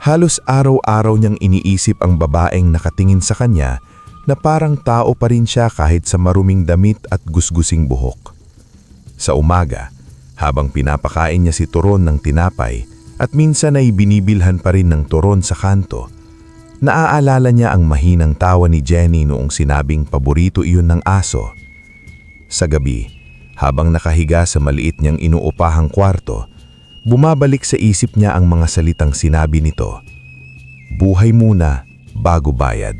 halos araw-araw niyang iniisip ang babaeng nakatingin sa kanya na parang tao pa rin siya kahit sa maruming damit at gusgusing buhok. Sa umaga, habang pinapakain niya si Turon ng tinapay at minsan ay binibilhan pa rin ng turon sa kanto, naaalala niya ang mahinang tawa ni Jenny noong sinabing paborito iyon ng aso. Sa gabi, habang nakahiga sa maliit niyang inuupahang kwarto, bumabalik sa isip niya ang mga salitang sinabi nito, "Buhay muna bago bayad."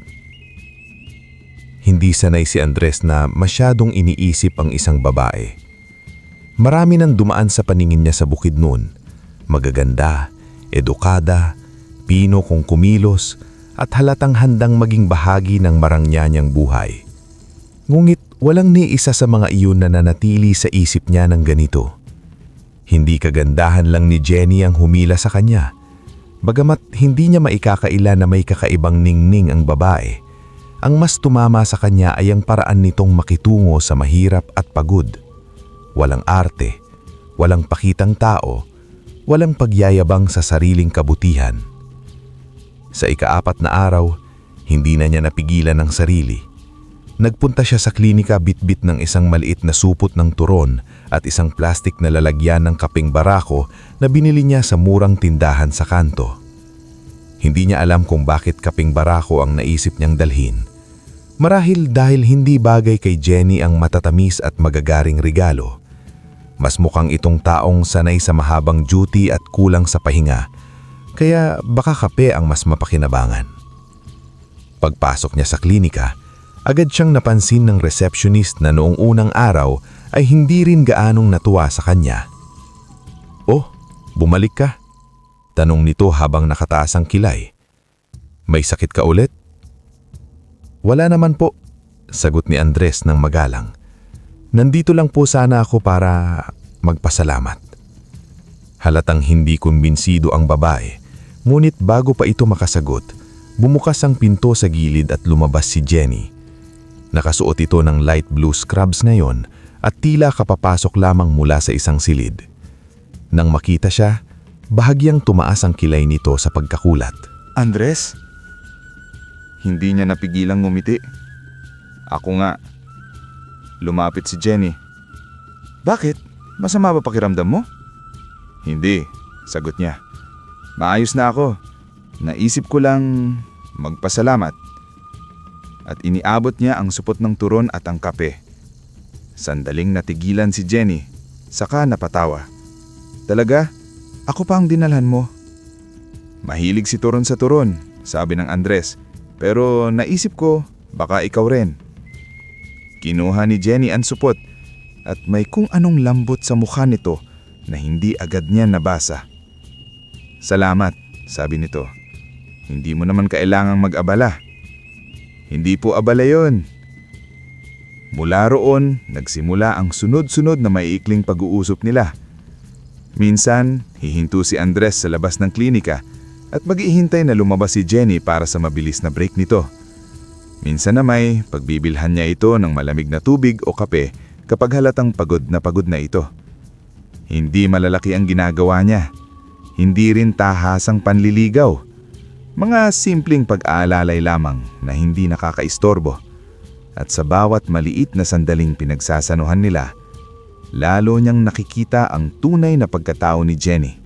Hindi sanay si Andres na masyadong iniisip ang isang babae. Marami nang dumaan sa paningin niya sa bukid noon. Magaganda, edukada, pino kung kumilos, at halatang handang maging bahagi ng marangyanyang buhay. Ngunit walang ni isa sa mga iyon na nanatili sa isip niya ng ganito. Hindi kagandahan lang ni Jenny ang humila sa kanya. Bagamat hindi niya maikakaila na may kakaibang ningning ang babae, ang mas tumama sa kanya ay ang paraan nitong makitungo sa mahirap at pagod. Walang arte, walang pakitang tao, walang pagyayabang sa sariling kabutihan. Sa ika-4 na araw, hindi na niya napigilan ang sarili. Nagpunta siya sa klinika bitbit ng isang maliit na supot ng turon at isang plastik na lalagyan ng kapeng barako na binili niya sa murang tindahan sa kanto. Hindi niya alam kung bakit kapeng barako ang naisip niyang dalhin. Marahil dahil hindi bagay kay Jenny ang matatamis at magagaring regalo. Mas mukhang itong taong sanay sa mahabang duty at kulang sa pahinga, kaya baka kape ang mas mapakinabangan. Pagpasok niya sa klinika, agad siyang napansin ng receptionist na noong unang araw ay hindi rin gaanong natuwa sa kanya. "Oh, bumalik ka?" tanong nito habang nakataas ang kilay. "May sakit ka ulit?" "Wala naman po," sagot ni Andres ng magalang. "Nandito lang po sana ako para magpasalamat." Halatang hindi kumbinsido ang babae, ngunit bago pa ito makasagot, bumukas ang pinto sa gilid at lumabas si Jenny. Nakasuot ito ng light blue scrubs ngayon at tila kapapasok lamang mula sa isang silid. Nang makita siya, bahagyang tumaas ang kilay nito sa pagkakulat. Andres? Hindi niya napigilang ngumiti. Ako nga. Lumapit si Jenny. "Bakit? Masama ba pakiramdam mo?" "Hindi," sagot niya. "Maayos na ako. Naisip ko lang magpasalamat." At iniabot niya ang supot ng turon at ang kape. Sandaling natigilan si Jenny, saka napatawa. "Talaga? Ako pa ang dinalhan mo?" "Mahilig si Turon sa turon," sabi ng Andres. "Pero naisip ko, baka ikaw rin." Kinuha ni Jenny ang supot at may kung anong lambot sa mukha nito na hindi agad niya nabasa. "Salamat," sabi nito. "Hindi mo naman kailangang mag-abala." "Hindi po abala yon." Mula roon, nagsimula ang sunod-sunod na maiikling pag-uusap nila. Minsan, hihinto si Andres sa labas ng klinika at mag-ihintay na lumabas si Jenny para sa mabilis na break nito. Minsan na may pagbibilhan niya ito ng malamig na tubig o kape kapag halatang pagod na ito. Hindi malalaki ang ginagawa niya. Hindi rin tahasang panliligaw. Mga simpleng pag-aalalay lamang na hindi nakakaistorbo. At sa bawat maliit na sandaling pinagsasanuhan nila, lalo niyang nakikita ang tunay na pagkatao ni Jenny.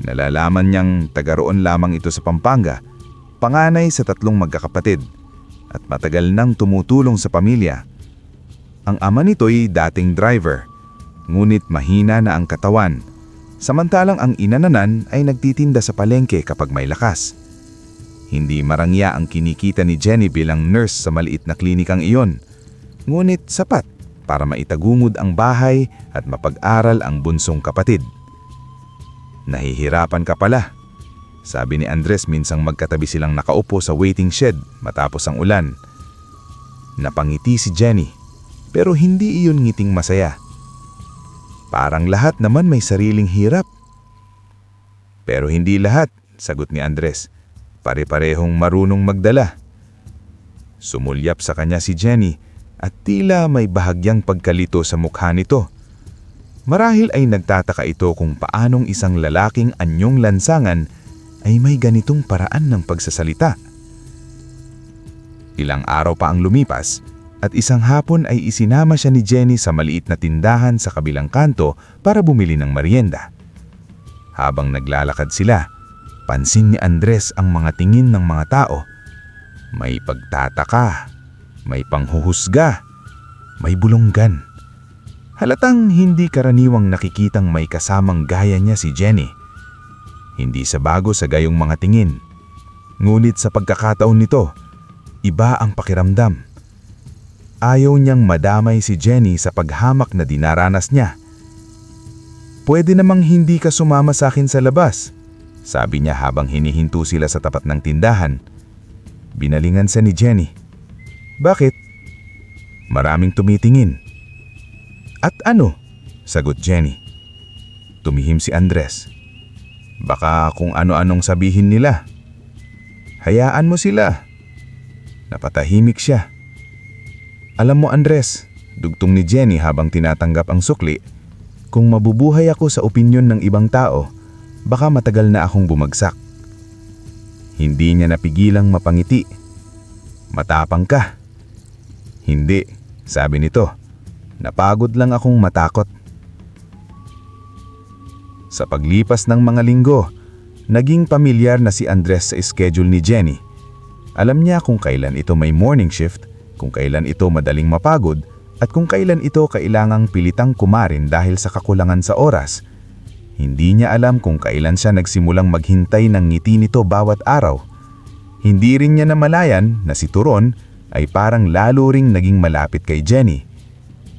Nalalaman niyang taga roon lamang ito sa Pampanga, panganay sa 3 magkakapatid, at matagal nang tumutulong sa pamilya. Ang ama nito'y dating driver, ngunit mahina na ang katawan, samantalang ang inananan ay nagtitinda sa palengke kapag may lakas. Hindi marangya ang kinikita ni Jenny bilang nurse sa maliit na klinikang iyon, ngunit sapat para maitagumod ang bahay at mapag-aral ang bunsong kapatid. "Nahihirapan ka pala," sabi ni Andres minsang magkatabi silang nakaupo sa waiting shed matapos ang ulan. Napangiti si Jenny, pero hindi iyon ngiting masaya. "Parang lahat naman may sariling hirap." "Pero hindi lahat," sagot ni Andres. "Pare-parehong marunong magdala." Sumulyap sa kanya si Jenny at tila may bahagyang pagkalito sa mukha nito. Marahil ay nagtataka ito kung paanong isang lalaking anyong lansangan ay may ganitong paraan ng pagsasalita. Ilang araw pa ang lumipas at isang hapon ay isinama siya ni Jenny sa maliit na tindahan sa kabilang kanto para bumili ng merienda. Habang naglalakad sila, pansin ni Andres ang mga tingin ng mga tao. May pagtataka, may panghuhusga, may bulonggan. Halatang hindi karaniwang nakikitang may kasamang gaya niya si Jenny. Hindi sa bago sa gayong mga tingin. Ngunit sa pagkakataon nito, iba ang pakiramdam. Ayaw niyang madamay si Jenny sa paghamak na dinaranas niya. "Pwede namang hindi ka sumama sa akin sa labas," sabi niya habang hinihinto sila sa tapat ng tindahan. Binalingan siya ni Jenny. Bakit? Maraming tumitingin. At ano? Sagot Jenny. Tumihim si Andres. Baka kung ano-anong sabihin nila. Hayaan mo sila. Napatahimik siya. Alam mo Andres, dugtong ni Jenny habang tinatanggap ang sukli, kung mabubuhay ako sa opinyon ng ibang tao, baka matagal na akong bumagsak. Hindi niya napigilang mapangiti. Matapang ka. Hindi, sabi nito. Napagod lang akong matakot. Sa paglipas ng mga linggo, naging pamilyar na si Andres sa schedule ni Jenny. Alam niya kung kailan ito may morning shift, kung kailan ito madaling mapagod, at kung kailan ito kailangang pilitang kumarin dahil sa kakulangan sa oras. Hindi niya alam kung kailan siya nagsimulang maghintay ng ngiti nito bawat araw. Hindi rin niya namalayan na si Turon ay parang lalo ring naging malapit kay Jenny.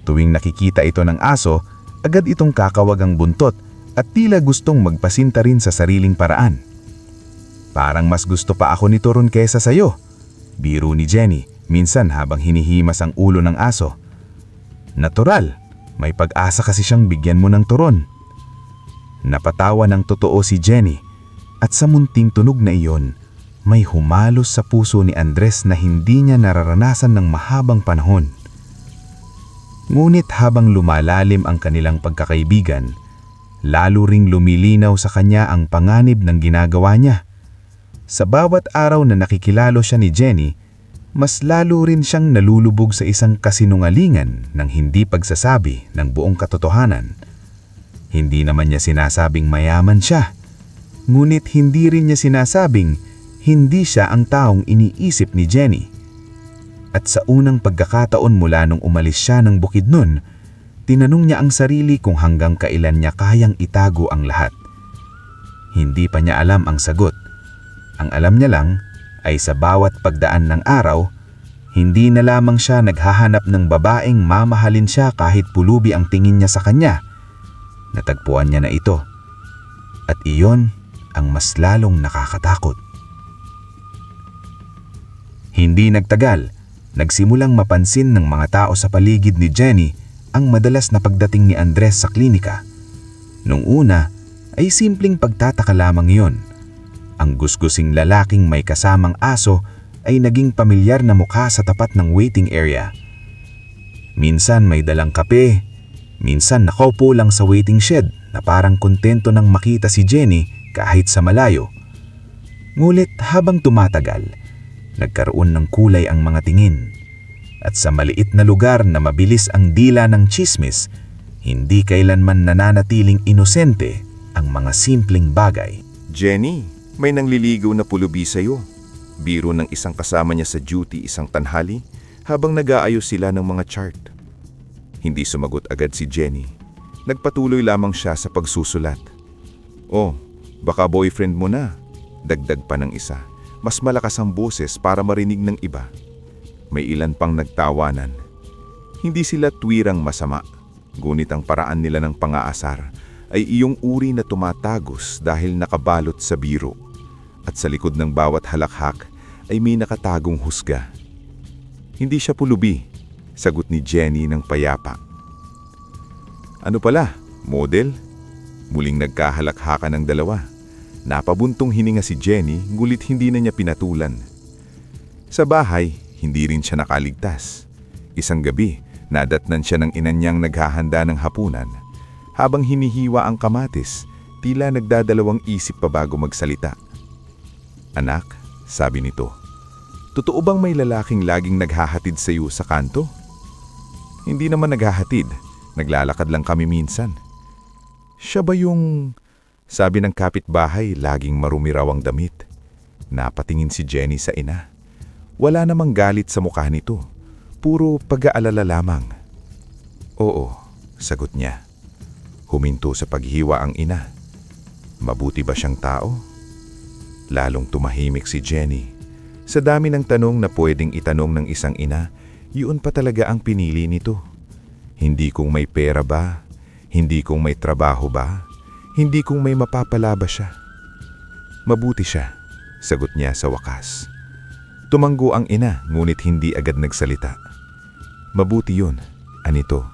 Tuwing nakikita ito ng aso, agad itong kakawag ang buntot at tila gustong magpasinta rin sa sariling paraan. Parang mas gusto pa ako ni Turon kesa sayo, biro ni Jenny minsan habang hinihimas ang ulo ng aso. Natural, may pag-asa kasi siyang bigyan mo ng turon. Napatawa ng totoo si Jenny at sa munting tunog na iyon, may humalos sa puso ni Andres na hindi niya nararanasan ng mahabang panahon. Ngunit habang lumalalim ang kanilang pagkakaibigan, lalo ring lumilinaw sa kanya ang panganib ng ginagawa niya. Sa bawat araw na nakikilalo siya ni Jenny, mas lalo rin siyang nalulubog sa isang kasinungalingan ng hindi pagsasabi ng buong katotohanan. Hindi naman niya sinasabing mayaman siya, ngunit hindi rin niya sinasabing hindi siya ang taong iniisip ni Jenny. At sa unang pagkakataon mula nung umalis siya ng Bukidnon, tinanong niya ang sarili kung hanggang kailan niya kayang itago ang lahat. Hindi pa niya alam ang sagot. Ang alam niya lang ay sa bawat pagdaan ng araw, hindi na lamang siya naghahanap ng babaeng mamahalin siya kahit pulubi ang tingin niya sa kanya. Natagpuan niya na ito. At iyon ang mas lalong nakakatakot. Hindi nagtagal, nagsimulang mapansin ng mga tao sa paligid ni Jenny ang madalas na pagdating ni Andres sa klinika. Nung una ay simpleng pagtataka lamang iyon. Ang gusgusing lalaking may kasamang aso ay naging pamilyar na mukha sa tapat ng waiting area. Minsan may dalang kape, minsan nakaupo lang sa waiting shed na parang kontento nang makita si Jenny kahit sa malayo. Ngunit habang tumatagal, nagkaroon ng kulay ang mga tingin. At sa maliit na lugar na mabilis ang dila ng tsismis, hindi kailanman nananatiling inosente ang mga simpleng bagay. Jenny, may nangliligaw na pulubi sa'yo. Biro ng isang kasama niya sa duty isang tanghali habang nag-aayos sila ng mga chart. Hindi sumagot agad si Jenny. Nagpatuloy lamang siya sa pagsusulat. Oh, baka boyfriend mo na. Dagdag pa ng isa. Mas malakas ang boses para marinig ng iba. May ilan pang nagtawanan. Hindi sila tuwirang masama, ngunit ang paraan nila ng pangaasar ay iyong uri na tumatagos dahil nakabalot sa biro. At sa likod ng bawat halakhak ay may nakatagong husga. Hindi siya pulubi, sagot ni Jenny ng payapa. Ano pala, model? Muling nagkahalakhakan ng dalawa. Napabuntong hininga si Jenny, ngulit hindi na niya pinatulan. Sa bahay, hindi rin siya nakaligtas. Isang gabi, nadatnan siya ng ina niyang naghahanda ng hapunan. Habang hinihiwa ang kamatis, tila nagdadalawang isip pa bago magsalita. Anak, sabi nito, totoo bang may lalaking laging naghahatid sa iyo sa kanto? Hindi naman naghahatid, naglalakad lang kami minsan. Siya ba yung... Sabi ng kapitbahay, laging marumi raw ang damit. Napatingin si Jenny sa ina. Wala namang galit sa mukha nito, puro pag-aalala lamang. Oo, sagot niya. Huminto sa paghiwa ang ina. Mabuti ba siyang tao? Lalong tumahimik si Jenny. Sa dami ng tanong na pwedeng itanong ng isang ina, yun pa talaga ang pinili nito. Hindi kung may pera ba, hindi kung may trabaho ba, hindi kung may mapapala ba siya. Mabuti siya, sagot niya sa wakas. Tumanggo ang ina ngunit hindi agad nagsalita. Mabuti yun, anito.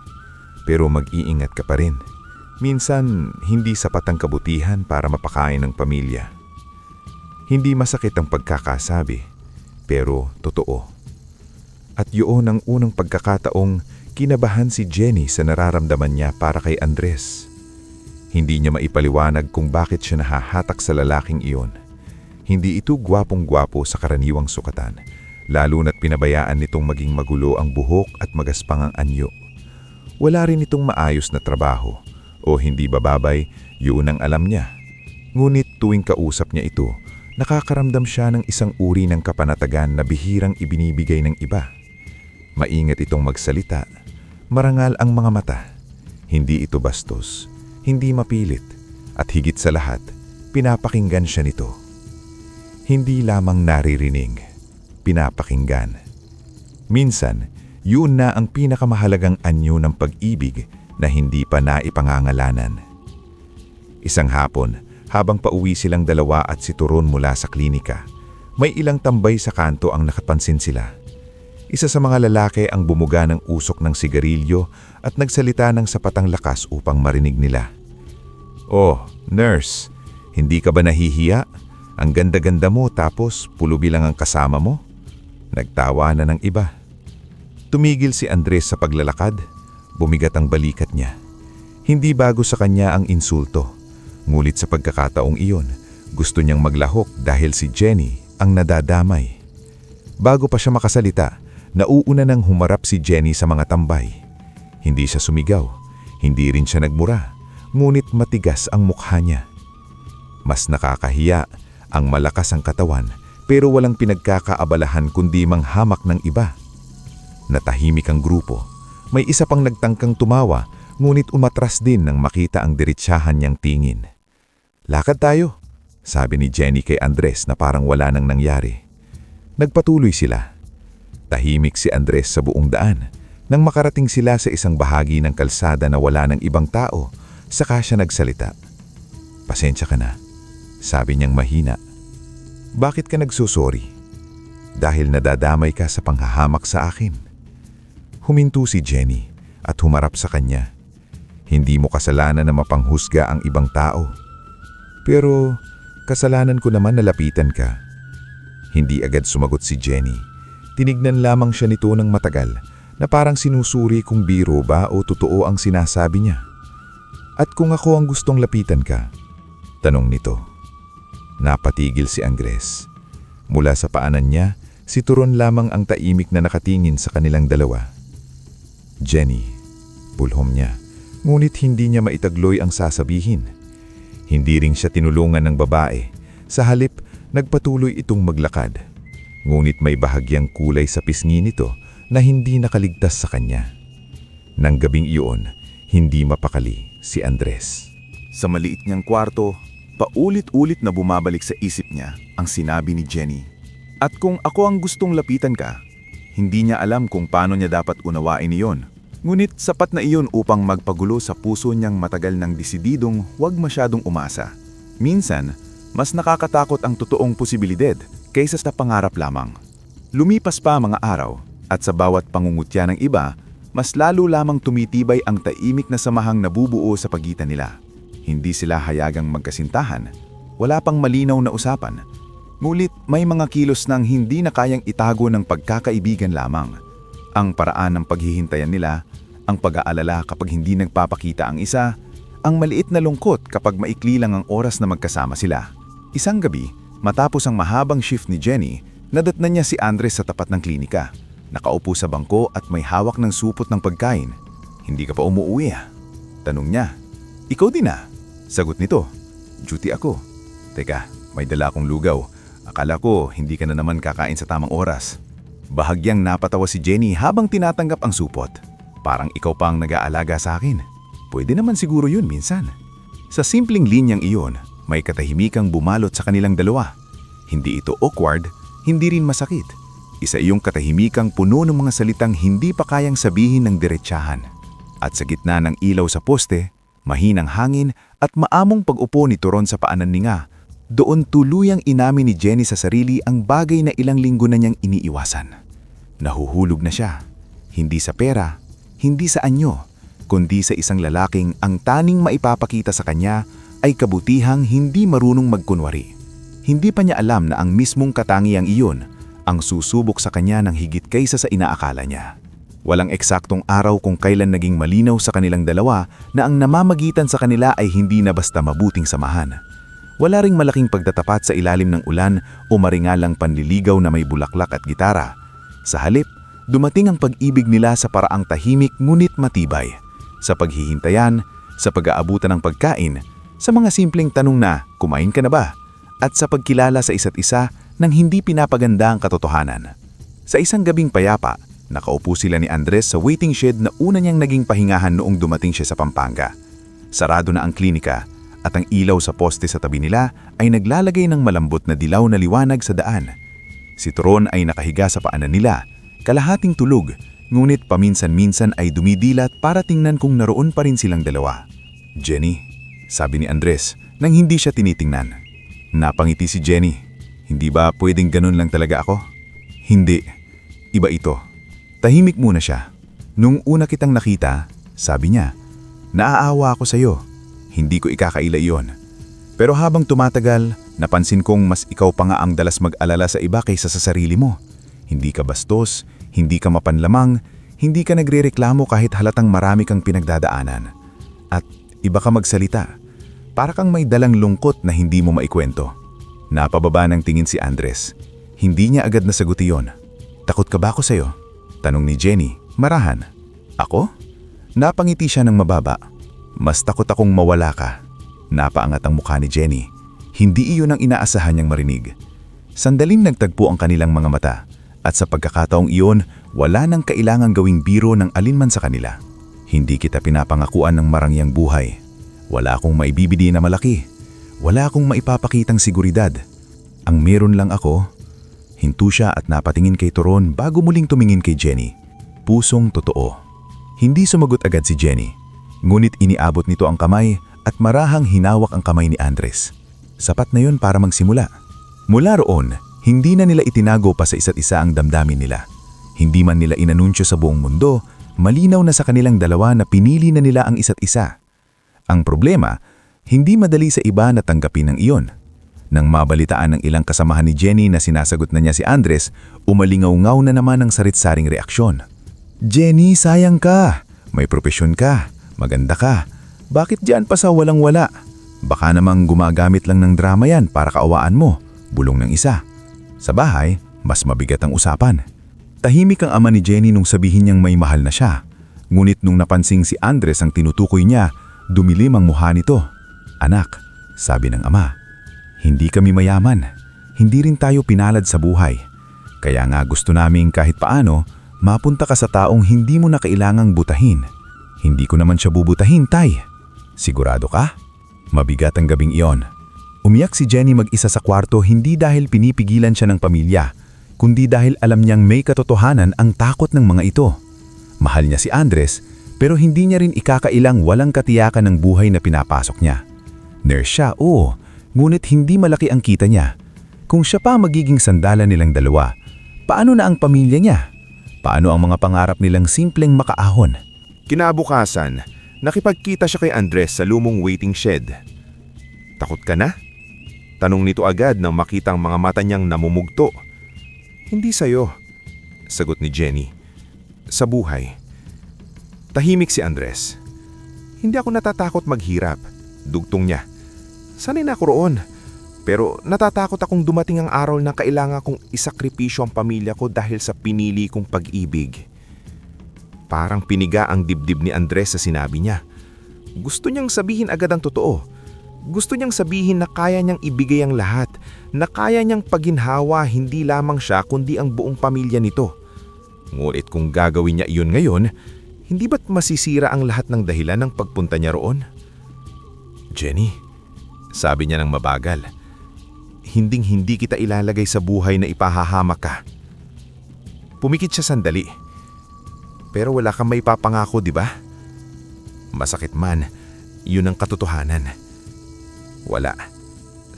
Pero mag-iingat ka pa rin. Minsan, hindi sapat ang kabutihan para mapakain ng pamilya. Hindi masakit ang pagkakasabi, pero totoo. At yun ang unang pagkakataong kinabahan si Jenny sa nararamdaman niya para kay Andres. Hindi niya maipaliwanag kung bakit siya nahahatak sa lalaking iyon. Hindi ito gwapong-gwapo sa karaniwang sukatan, lalo na't pinabayaan nitong maging magulo ang buhok at magaspang ang anyo. Wala rin itong maayos na trabaho, o hindi bababay, yun ang alam niya. Ngunit tuwing kausap niya ito, nakakaramdam siya ng isang uri ng kapanatagan na bihirang ibinibigay ng iba. Maingat itong magsalita, marangal ang mga mata. Hindi ito bastos, hindi mapilit, at higit sa lahat, pinapakinggan siya nito. Hindi lamang naririnig, pinapakinggan. Minsan, yun na ang pinakamahalagang anyo ng pag-ibig na hindi pa naipangangalanan. Isang hapon, habang pauwi silang dalawa at si Turon mula sa klinika, may ilang tambay sa kanto ang nakapansin sila. Isa sa mga lalaki ang bumuga ng usok ng sigarilyo at nagsalita ng sapatang lakas upang marinig nila. "Oh, nurse, hindi ka ba nahihiya? Ang ganda-ganda mo tapos pulubi lang ang kasama mo?" Nagtawa na ng iba. Tumigil si Andres sa paglalakad, bumigat ang balikat niya. Hindi bago sa kanya ang insulto, ngulit sa pagkakataong iyon, gusto niyang maglahok dahil si Jenny ang nadadamay. Bago pa siya makasalita, nauuna nang humarap si Jenny sa mga tambay. Hindi siya sumigaw, hindi rin siya nagmura, ngunit matigas ang mukha niya. Mas nakakahiya ang malakas ang katawan pero walang pinagkakaabalahan kundi manghamak ng iba. Natahimik ang grupo. May isa pang nagtangkang tumawa ngunit umatras din nang makita ang diretsahan niyang tingin. "Lakad tayo," sabi ni Jenny kay Andres na parang wala nang nangyari. Nagpatuloy sila. Tahimik si Andres sa buong daan. Nang makarating sila sa isang bahagi ng kalsada na wala ng ibang tao, saka siya nagsalita. "Pasensya ka na," sabi niyang mahina. "Bakit ka nagsusori?" "Dahil nadadamay ka sa panghahamak sa akin." Huminto si Jenny at humarap sa kanya. "Hindi mo kasalanan na mapanghusga ang ibang tao. Pero kasalanan ko naman na lapitan ka." Hindi agad sumagot si Jenny. Tinignan lamang siya nito ng matagal na parang sinusuri kung biro ba o totoo ang sinasabi niya. "At kung ako ang gustong lapitan ka?" tanong nito. Napatigil si Andres. Mula sa paanan niya, si Turon lamang ang taimik na nakatingin sa kanilang dalawa. "Jenny," bulhom niya, ngunit hindi niya maitagloy ang sasabihin. Hindi ring siya tinulungan ng babae. Sa halip, nagpatuloy itong maglakad. Ngunit may bahagyang kulay sa pisngi nito na hindi nakaligtas sa kanya. Nang gabing iyon, hindi mapakali si Andres. Sa maliit niyang kwarto, paulit-ulit na bumabalik sa isip niya ang sinabi ni Jenny. At kung ako ang gustong lapitan ka, hindi niya alam kung paano niya dapat unawain iyon. Ngunit sapat na iyon upang magpagulo sa puso niyang matagal ng desididong huwag masyadong umasa. Minsan, mas nakakatakot ang totoong posibilidad kaysa sa pangarap lamang. Lumipas pa mga araw at sa bawat pangungutya ng iba, mas lalo lamang tumitibay ang taimik na samahang nabubuo sa pagitan nila. Hindi sila hayagang magkasintahan, wala pang malinaw na usapan. Ngunit may mga kilos nang hindi na kayang itago ng pagkakaibigan lamang. Ang paraan ng paghihintayan nila, ang pag-aalala kapag hindi nagpapakita ang isa, ang maliit na lungkot kapag maikli lang ang oras na magkasama sila. Isang gabi, matapos ang mahabang shift ni Jenny, nadatnan niya si Andres sa tapat ng klinika. Nakaupo sa bangko at may hawak ng supot ng pagkain. "Hindi ka pa umuwi ah?" tanong niya. "Ikaw din ah?" sagot nito. "Duty ako." "Teka, may dala akong lugaw. Akala ko hindi ka na naman kakain sa tamang oras." Bahagyang napatawa si Jenny habang tinatanggap ang supot. "Parang ikaw pa ang nag-aalaga sa akin. Pwede naman siguro yun minsan." Sa simpleng linyang iyon, may katahimikang bumalot sa kanilang dalawa. Hindi ito awkward, hindi rin masakit. Isa iyong katahimikang puno ng mga salitang hindi pa kayang sabihin ng diretsahan. At sa gitna ng ilaw sa poste, mahinang hangin at maamong pag-upo ni Turon sa paanan ni Nga, Doon tuluyang inamin ni Jenny sa sarili ang bagay na ilang linggo na niyang iniiwasan. Nahuhulog na siya. Hindi sa pera, hindi sa anyo, kundi sa isang lalaking ang taning maipapakita sa kanya ay kabutihang hindi marunong magkunwari. Hindi pa niya alam na ang mismong katangiang iyon ang susubok sa kanya ng higit kaysa sa inaakala niya. Walang eksaktong araw kung kailan naging malinaw sa kanilang dalawa na ang namamagitan sa kanila ay hindi na basta mabuting samahan. Wala ring malaking pagtatapat sa ilalim ng ulan o maringalang panliligaw na may bulaklak at gitara. Sa halip, dumating ang pag-ibig nila sa paraang tahimik ngunit matibay. Sa paghihintayan, sa pag-aabutan ng pagkain, sa mga simpleng tanong na, kumain ka na ba? At sa pagkilala sa isa't isa nang hindi pinapaganda ang katotohanan. Sa isang gabing payapa, nakaupo sila ni Andres sa waiting shed na una niyang naging pahingahan noong dumating siya sa Pampanga. Sarado na ang klinika at ang ilaw sa poste sa tabi nila ay naglalagay ng malambot na dilaw na liwanag sa daan. Si Turon ay nakahiga sa paanan nila, kalahating tulog, ngunit paminsan-minsan ay dumidilat para tingnan kung naroon pa rin silang dalawa. "Jenny," sabi ni Andres nang hindi siya tinitingnan. Napangiti si Jenny. "Hindi ba pwedeng ganun lang talaga ako?" "Hindi. Iba ito." Tahimik muna siya. "Nung una kitang nakita," sabi niya, "naaawa ako sa'yo. Hindi ko ikakaila iyon. Pero habang tumatagal, napansin kong mas ikaw pa nga ang dalas mag-alala sa iba kaysa sa sarili mo. Hindi ka bastos, hindi ka mapanlamang, hindi ka nagrereklamo kahit halatang marami kang pinagdadaanan. At iba ka magsalita. Para kang may dalang lungkot na hindi mo maikwento." Napababa ng tingin si Andres. Hindi niya agad nasagot iyon. "Takot ka ba ako sa'yo?" tanong ni Jenny, marahan. "Ako?" Napangiti siya ng mababa. "Mas takot akong mawala ka." Napaangat ang mukha ni Jenny. Hindi iyon ang inaasahan niyang marinig. Sandaling nagtagpo ang kanilang mga mata at sa pagkakataong iyon, wala nang kailangang gawing biro ng alinman sa kanila. "Hindi kita pinapangakuan ng marangyang buhay. Wala akong maibibigay na malaki. Wala akong maipapakitang seguridad. Ang meron lang ako." Hinto siya at napatingin kay Turon bago muling tumingin kay Jenny. Pusong totoo. Hindi sumagot agad si Jenny. Ngunit iniabot nito ang kamay at marahang hinawak ang kamay ni Andres. Sapat na yun para magsimula. Mula roon, hindi na nila itinago pa sa isa't isa ang damdamin nila. Hindi man nila inanunsyo sa buong mundo, malinaw na sa kanilang dalawa na pinili na nila ang isa't isa. Ang problema, hindi madali sa iba na tanggapin ang iyon. Nang mabalitaan ng ilang kasamahan ni Jenny na sinasagot na niya si Andres, umalingaw-ngaw na naman ang sarit-saring reaksyon. "Jenny, sayang ka. May propesyon ka. Maganda ka. Bakit diyan pa sa walang-wala? Baka namang gumagamit lang ng drama yan para kaawaan mo." Bulong ng isa. Sa bahay, mas mabigat ang usapan. Tahimik ang ama ni Jenny nung sabihin niyang may mahal na siya. Ngunit nung napansing si Andres ang tinutukoy niya, dumilim ang mukha nito. "Anak," sabi ng ama, "hindi kami mayaman. Hindi rin tayo pinalad sa buhay. Kaya nga gusto naming kahit paano, mapunta ka sa taong hindi mo na kailangang butahin." "Hindi ko naman siya bubutahin, tay." "Sigurado ka?" Mabigat ang gabing iyon. Umiyak si Jenny mag-isa sa kwarto hindi dahil pinipigilan siya ng pamilya, kundi dahil alam niyang may katotohanan ang takot ng mga ito. Mahal niya si Andres, pero hindi niya rin ikakailang walang katiyakan ng buhay na pinapasok niya. Nurse siya, oo, ngunit hindi malaki ang kita niya. Kung siya pa magiging sandalan nilang dalawa, paano na ang pamilya niya? Paano ang mga pangarap nilang simpleng makaahon? Kinabukasan, nakipagkita siya kay Andres sa lumong waiting shed. "Takot ka na?" Tanong nito agad nang makita ang mga mata niyang namumugto. "Hindi sa'yo," sagot ni Jenny. "Sa buhay." Tahimik si Andres. "Hindi ako natatakot maghirap," dugtong niya. "Sanay na ako roon. Pero natatakot akong dumating ang araw na kailangan kong isakripisyo ang pamilya ko dahil sa pinili kong pag-ibig." Parang piniga ang dibdib ni Andres sa sinabi niya. Gusto niyang sabihin agad ang totoo. Gusto niyang sabihin na kaya niyang ibigay ang lahat, na kaya niyang paginhawa hindi lamang siya kundi ang buong pamilya nito. Ngunit kung gagawin niya iyon ngayon, hindi ba't masisira ang lahat ng dahilan ng pagpunta niya roon? "Jenny," sabi niya ng mabagal, "hinding-hindi kita ilalagay sa buhay na ipahahamak ka." Pumikit siya sandali. "Pero wala kang may papangako, di ba?" Masakit man, yun ang katotohanan. "Wala,"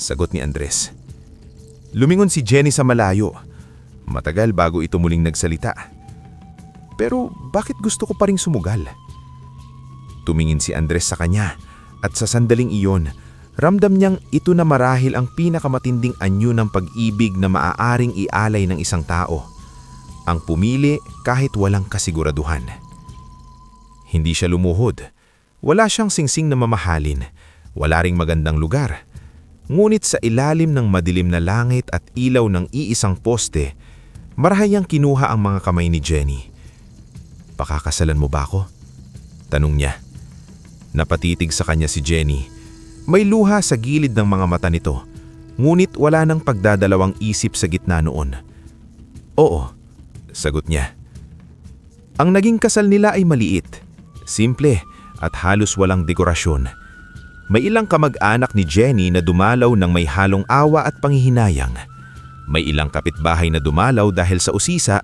sagot ni Andres. Lumingon si Jenny sa malayo. Matagal bago ito muling nagsalita. Pero bakit gusto ko pa ring sumugal? Tumingin si Andres sa kanya at sa sandaling iyon, ramdam niyang ito na marahil ang pinakamatinding anyo ng pag-ibig na maaaring ialay ng isang tao. Ang pumili kahit walang kasiguraduhan. Hindi siya lumuhod. Wala siyang singsing na mamahalin. Wala ring magandang lugar. Ngunit sa ilalim ng madilim na langit at ilaw ng iisang poste, marahayang kinuha ang mga kamay ni Jenny. Pakakasalan mo ba ako? Tanong niya. Napatitig sa kanya si Jenny. May luha sa gilid ng mga mata nito, ngunit wala nang pagdadalawang isip sa gitna noon. Oo, sagot niya. Ang naging kasal nila ay maliit, simple at halos walang dekorasyon. May ilang kamag-anak ni Jenny na dumalaw ng may halong awa at panghihinayang. May ilang kapitbahay na dumalaw dahil sa usisa.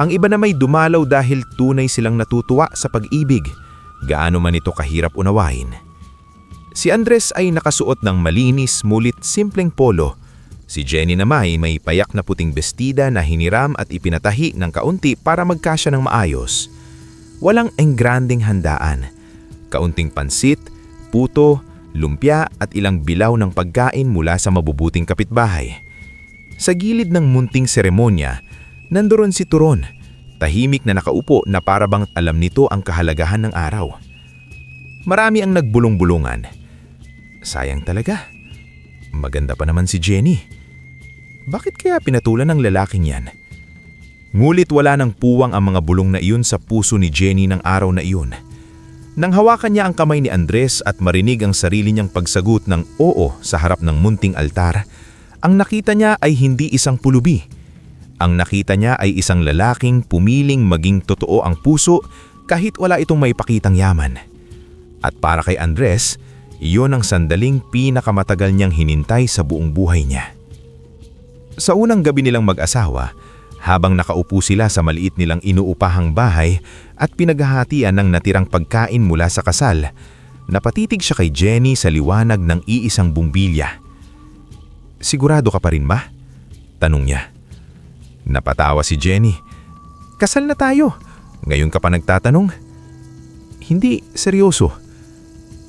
Ang iba na may dumalaw dahil tunay silang natutuwa sa pag-ibig, gaano man ito kahirap unawain. Si Andres ay nakasuot ng malinis, mulit simpleng polo. Si Jenny naman may payak na puting bestida na hiniram at ipinatahi ng kaunti para magkasya ng maayos. Walang engranding handaan. Kaunting pansit, puto, lumpia at ilang bilaw ng pagkain mula sa mabubuting kapitbahay. Sa gilid ng munting seremonya, nandoon si Turon, tahimik na nakaupo na parabang alam nito ang kahalagahan ng araw. Marami ang nagbulong-bulungan. Sayang talaga. Maganda pa naman si Jenny. Bakit kaya pinatulan ng lalaking yan? Ngulit wala ng puwang ang mga bulong na iyon sa puso ni Jenny ng araw na iyon. Nang hawakan niya ang kamay ni Andres at marinig ang sarili niyang pagsagot ng oo sa harap ng munting altar, ang nakita niya ay hindi isang pulubi. Ang nakita niya ay isang lalaking pumiling maging totoo ang puso kahit wala itong may pakitang yaman. At para kay Andres, iyon ang sandaling pinakamatagal niyang hinintay sa buong buhay niya. Sa unang gabi nilang mag-asawa, habang nakaupo sila sa maliit nilang inuupahang bahay at pinaghahatian ng natirang pagkain mula sa kasal, napatitig siya kay Jenny sa liwanag ng iisang bumbilya. Sigurado ka pa rin ba? Tanong niya. Napatawa si Jenny. Kasal na tayo. Ngayon ka pa nagtatanong? Hindi, seryoso.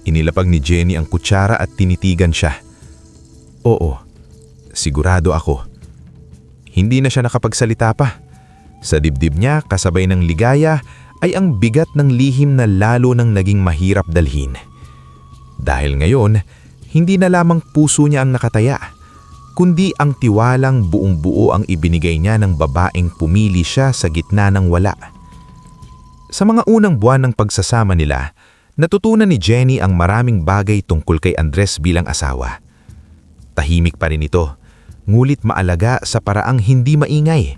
Inilapag ni Jenny ang kutsara at tinitigan siya. Oo, sigurado ako. Hindi na siya nakapagsalita pa. Sa dibdib niya kasabay ng ligaya ay ang bigat ng lihim na lalo nang naging mahirap dalhin. Dahil ngayon, hindi na lamang puso niya ang nakataya, kundi ang tiwalang buong-buo ang ibinigay niya ng babaeng pumili siya sa gitna ng wala. Sa mga unang buwan ng pagsasama nila, natutunan ni Jenny ang maraming bagay tungkol kay Andres bilang asawa. Tahimik pa rin ito, ngulit maalaga sa paraang hindi maingay.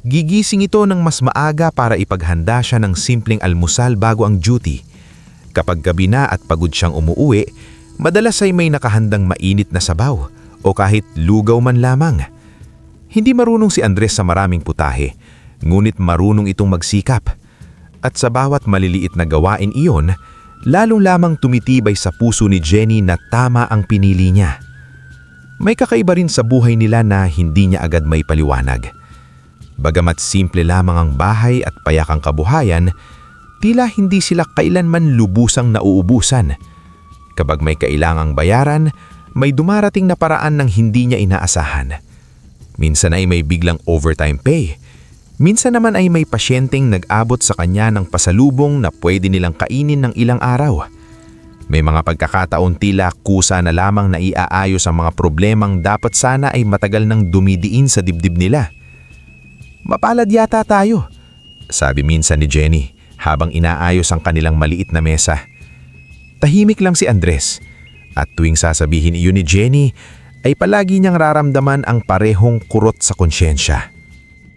Gigising ito ng mas maaga para ipaghanda siya ng simpleng almusal bago ang duty. Kapag gabi na at pagod siyang umuuwi, madalas ay may nakahandang mainit na sabaw o kahit lugaw man lamang. Hindi marunong si Andres sa maraming putahe, ngunit marunong itong magsikap. At sa bawat maliliit na gawain iyon, lalong lamang tumitibay sa puso ni Jenny na tama ang pinili niya. May kakaiba rin sa buhay nila na hindi niya agad may paliwanag. Bagamat simple lamang ang bahay at payak ang kabuhayan, tila hindi sila kailanman lubusang nauubusan. Kapag may kailangang bayaran, may dumarating na paraan ng hindi niya inaasahan. Minsan ay may biglang overtime pay. Minsan naman ay may pasyenteng nag-abot sa kanya ng pasalubong na pwede nilang kainin ng ilang araw. May mga pagkakataon tila kusa na lamang na iaayos ang mga problemang dapat sana ay matagal nang dumidiin sa dibdib nila. Mapalad yata tayo, sabi minsan ni Jenny habang inaayos ang kanilang maliit na mesa. Tahimik lang si Andres at tuwing sasabihin iyon ni Jenny ay palagi niyang raramdaman ang parehong kurot sa konsyensya.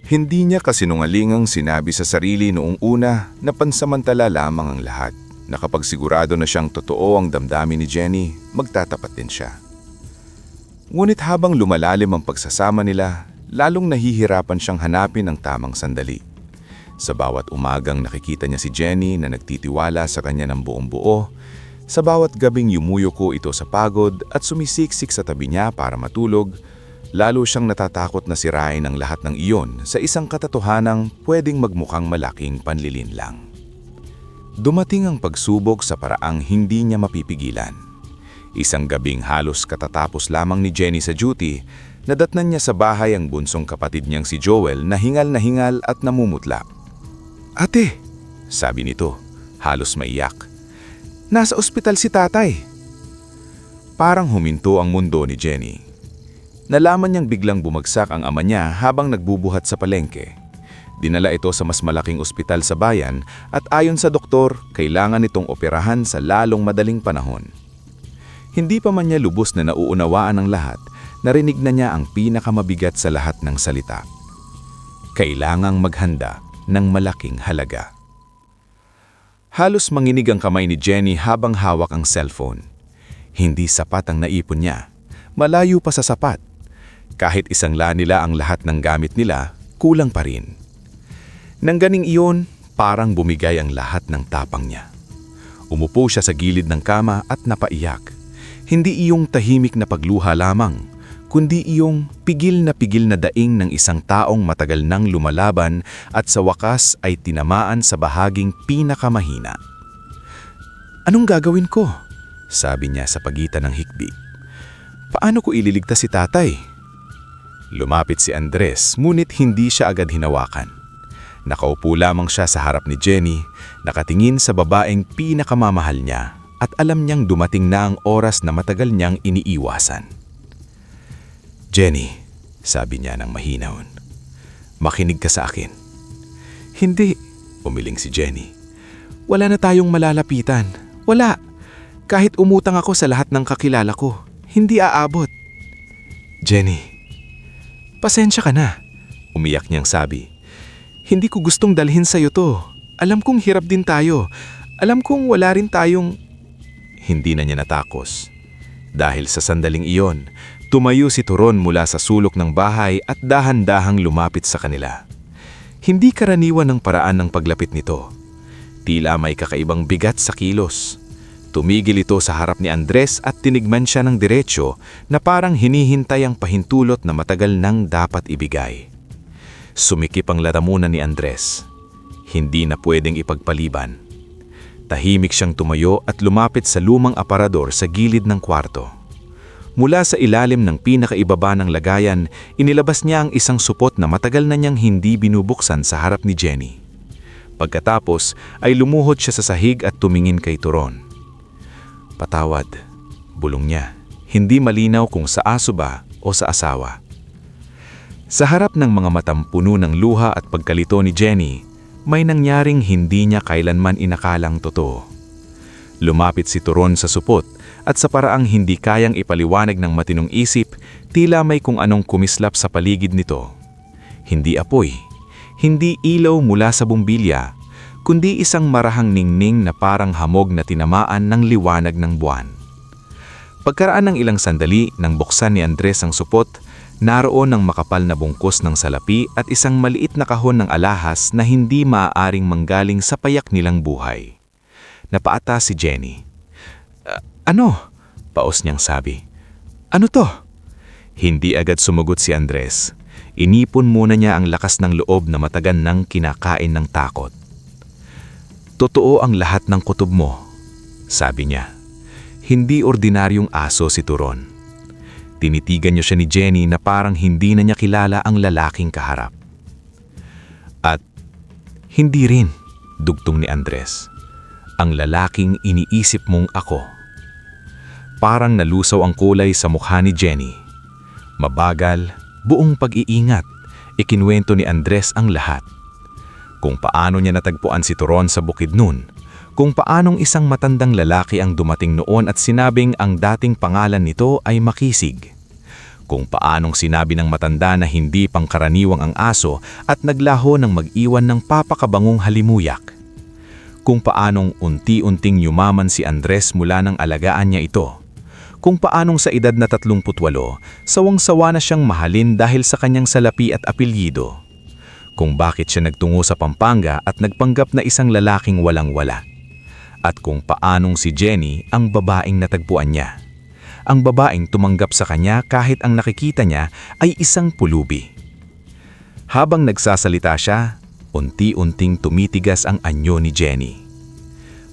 Hindi niya kasinungalingang sinabi sa sarili noong una na pansamantala lamang ang lahat, na kapag sigurado na siyang totoo ang damdamin ni Jenny, magtatapat din siya. Ngunit habang lumalalim ang pagsasama nila, lalong nahihirapan siyang hanapin ang tamang sandali. Sa bawat umagang nakikita niya si Jenny na nagtitiwala sa kanya ng buong buo, Sa bawat gabing yumuyuko ito sa pagod at sumisiksik sa tabi niya para matulog, lalo siyang natatakot na sirain ang lahat ng iyon sa isang katotohanang pwedeng magmukhang malaking panlilinlang. Dumating ang pagsubok sa paraang hindi niya mapipigilan. Isang gabing halos katatapos lamang ni Jenny sa duty, nadatnan niya sa bahay ang bunsong kapatid niyang si Joel na hingal at namumutla. "Ate," sabi nito, halos maiyak. "Nasa ospital si tatay." Parang huminto ang mundo ni Jenny. Nalaman niyang biglang bumagsak ang ama niya habang nagbubuhat sa palengke. Dinala ito sa mas malaking ospital sa bayan at ayon sa doktor, kailangan itong operahan sa lalong madaling panahon. Hindi pa man niya lubos na nauunawaan ng lahat, narinig na niya ang pinakamabigat sa lahat ng salita. Kailangang maghanda ng malaking halaga. Halos manginig ang kamay ni Jenny habang hawak ang cellphone. Hindi sapat ang naipon niya. Malayo pa sa sapat. Kahit isang nila ang lahat ng gamit nila, kulang pa rin. Nang ganing iyon, parang bumigay ang lahat ng tapang niya. Umupo siya sa gilid ng kama at napaiyak. Hindi iyong tahimik na pagluha lamang, kundi iyong pigil na daing ng isang taong matagal nang lumalaban at sa wakas ay tinamaan sa bahaging pinakamahina. "Anong gagawin ko?" sabi niya sa pagitan ng hikbi. "Paano ko ililigtas si tatay?" Lumapit si Andres, ngunit hindi siya agad hinawakan. Nakaupo lamang siya sa harap ni Jenny, nakatingin sa babaeng pinakamamahal niya at alam niyang dumating na ang oras na matagal niyang iniiwasan. "Jenny," sabi niya ng mahinaon, "makinig ka sa akin." "Hindi," umiling si Jenny. "Wala na tayong malalapitan. Wala. Kahit umutang ako sa lahat ng kakilala ko, hindi aabot." "Jenny, pasensya ka na," umiyak niyang sabi. "Hindi ko gustong dalhin sa'yo to. Alam kong hirap din tayo. Alam kong wala rin tayong..." Hindi na niya natakos. Dahil sa sandaling iyon, tumayo si Turon mula sa sulok ng bahay at dahan-dahang lumapit sa kanila. Hindi karaniwan ang paraan ng paglapit nito. Tila may kakaibang bigat sa kilos. Tumigil ito sa harap ni Andres at tinigman siya ng diretsyo na parang hinihintay ang pahintulot na matagal nang dapat ibigay. Sumikip ang laramunan ni Andres. Hindi na pwedeng ipagpaliban. Tahimik siyang tumayo at lumapit sa lumang aparador sa gilid ng kwarto. Mula sa ilalim ng pinakaibaba ng lagayan, inilabas niya ang isang supot na matagal na niyang hindi binubuksan sa harap ni Jenny. Pagkatapos ay lumuhod siya sa sahig at tumingin kay Turon. "Patawad," bulong niya. Hindi malinaw kung sa aso ba o sa asawa. Sa harap ng mga matang puno ng luha at pagkalito ni Jenny, may nangyaring hindi niya kailanman inakalang totoo. Lumapit si Turon sa supot at sa paraang hindi kayang ipaliwanag ng matinong isip, tila may kung anong kumislap sa paligid nito. Hindi apoy, hindi ilaw mula sa bumbilya, kundi isang marahang ningning na parang hamog na tinamaan ng liwanag ng buwan. Pagkaraan ng ilang sandali nang buksan ni Andres ang supot, naroon ang makapal na bungkos ng salapi at isang maliit na kahon ng alahas na hindi maaaring manggaling sa payak nilang buhay. Napaata si Jenny. Ano?" paos niyang sabi. "Ano to?" Hindi agad sumagot si Andres. Inipon muna niya ang lakas ng loob na matagal nang kinakain ng takot. "Totoo ang lahat ng kutob mo," sabi niya. Hindi ordinaryong aso si Turon. Tinitigan niyo siya ni Jenny na parang hindi na niya kilala ang lalaking kaharap. "At hindi rin," dugtong ni Andres, "ang lalaking iniisip mong ako." Parang nalusaw ang kulay sa mukha ni Jenny. Mabagal, buong pag-iingat, ikinwento ni Andres ang lahat. Kung paano niya natagpuan si Turon sa Bukidnon, kung paanong isang matandang lalaki ang dumating noon at sinabing ang dating pangalan nito ay Makisig. Kung paanong sinabi ng matanda na hindi pangkaraniwang ang aso at naglaho ng mag-iwan ng papakabangong halimuyak. Kung paanong unti-unting yumaman si Andres mula ng alagaan niya ito. Kung paanong sa edad na 38, sawang-sawa na siyang mahalin dahil sa kanyang salapi at apelyido. Kung bakit siya nagtungo sa Pampanga at nagpanggap na isang lalaking walang-wala. at kung paanong si Jenny ang babaeng natagpuan niya. Ang babaeng tumanggap sa kanya kahit ang nakikita niya ay isang pulubi. Habang nagsasalita siya, unti-unting tumitigas ang anyo ni Jenny.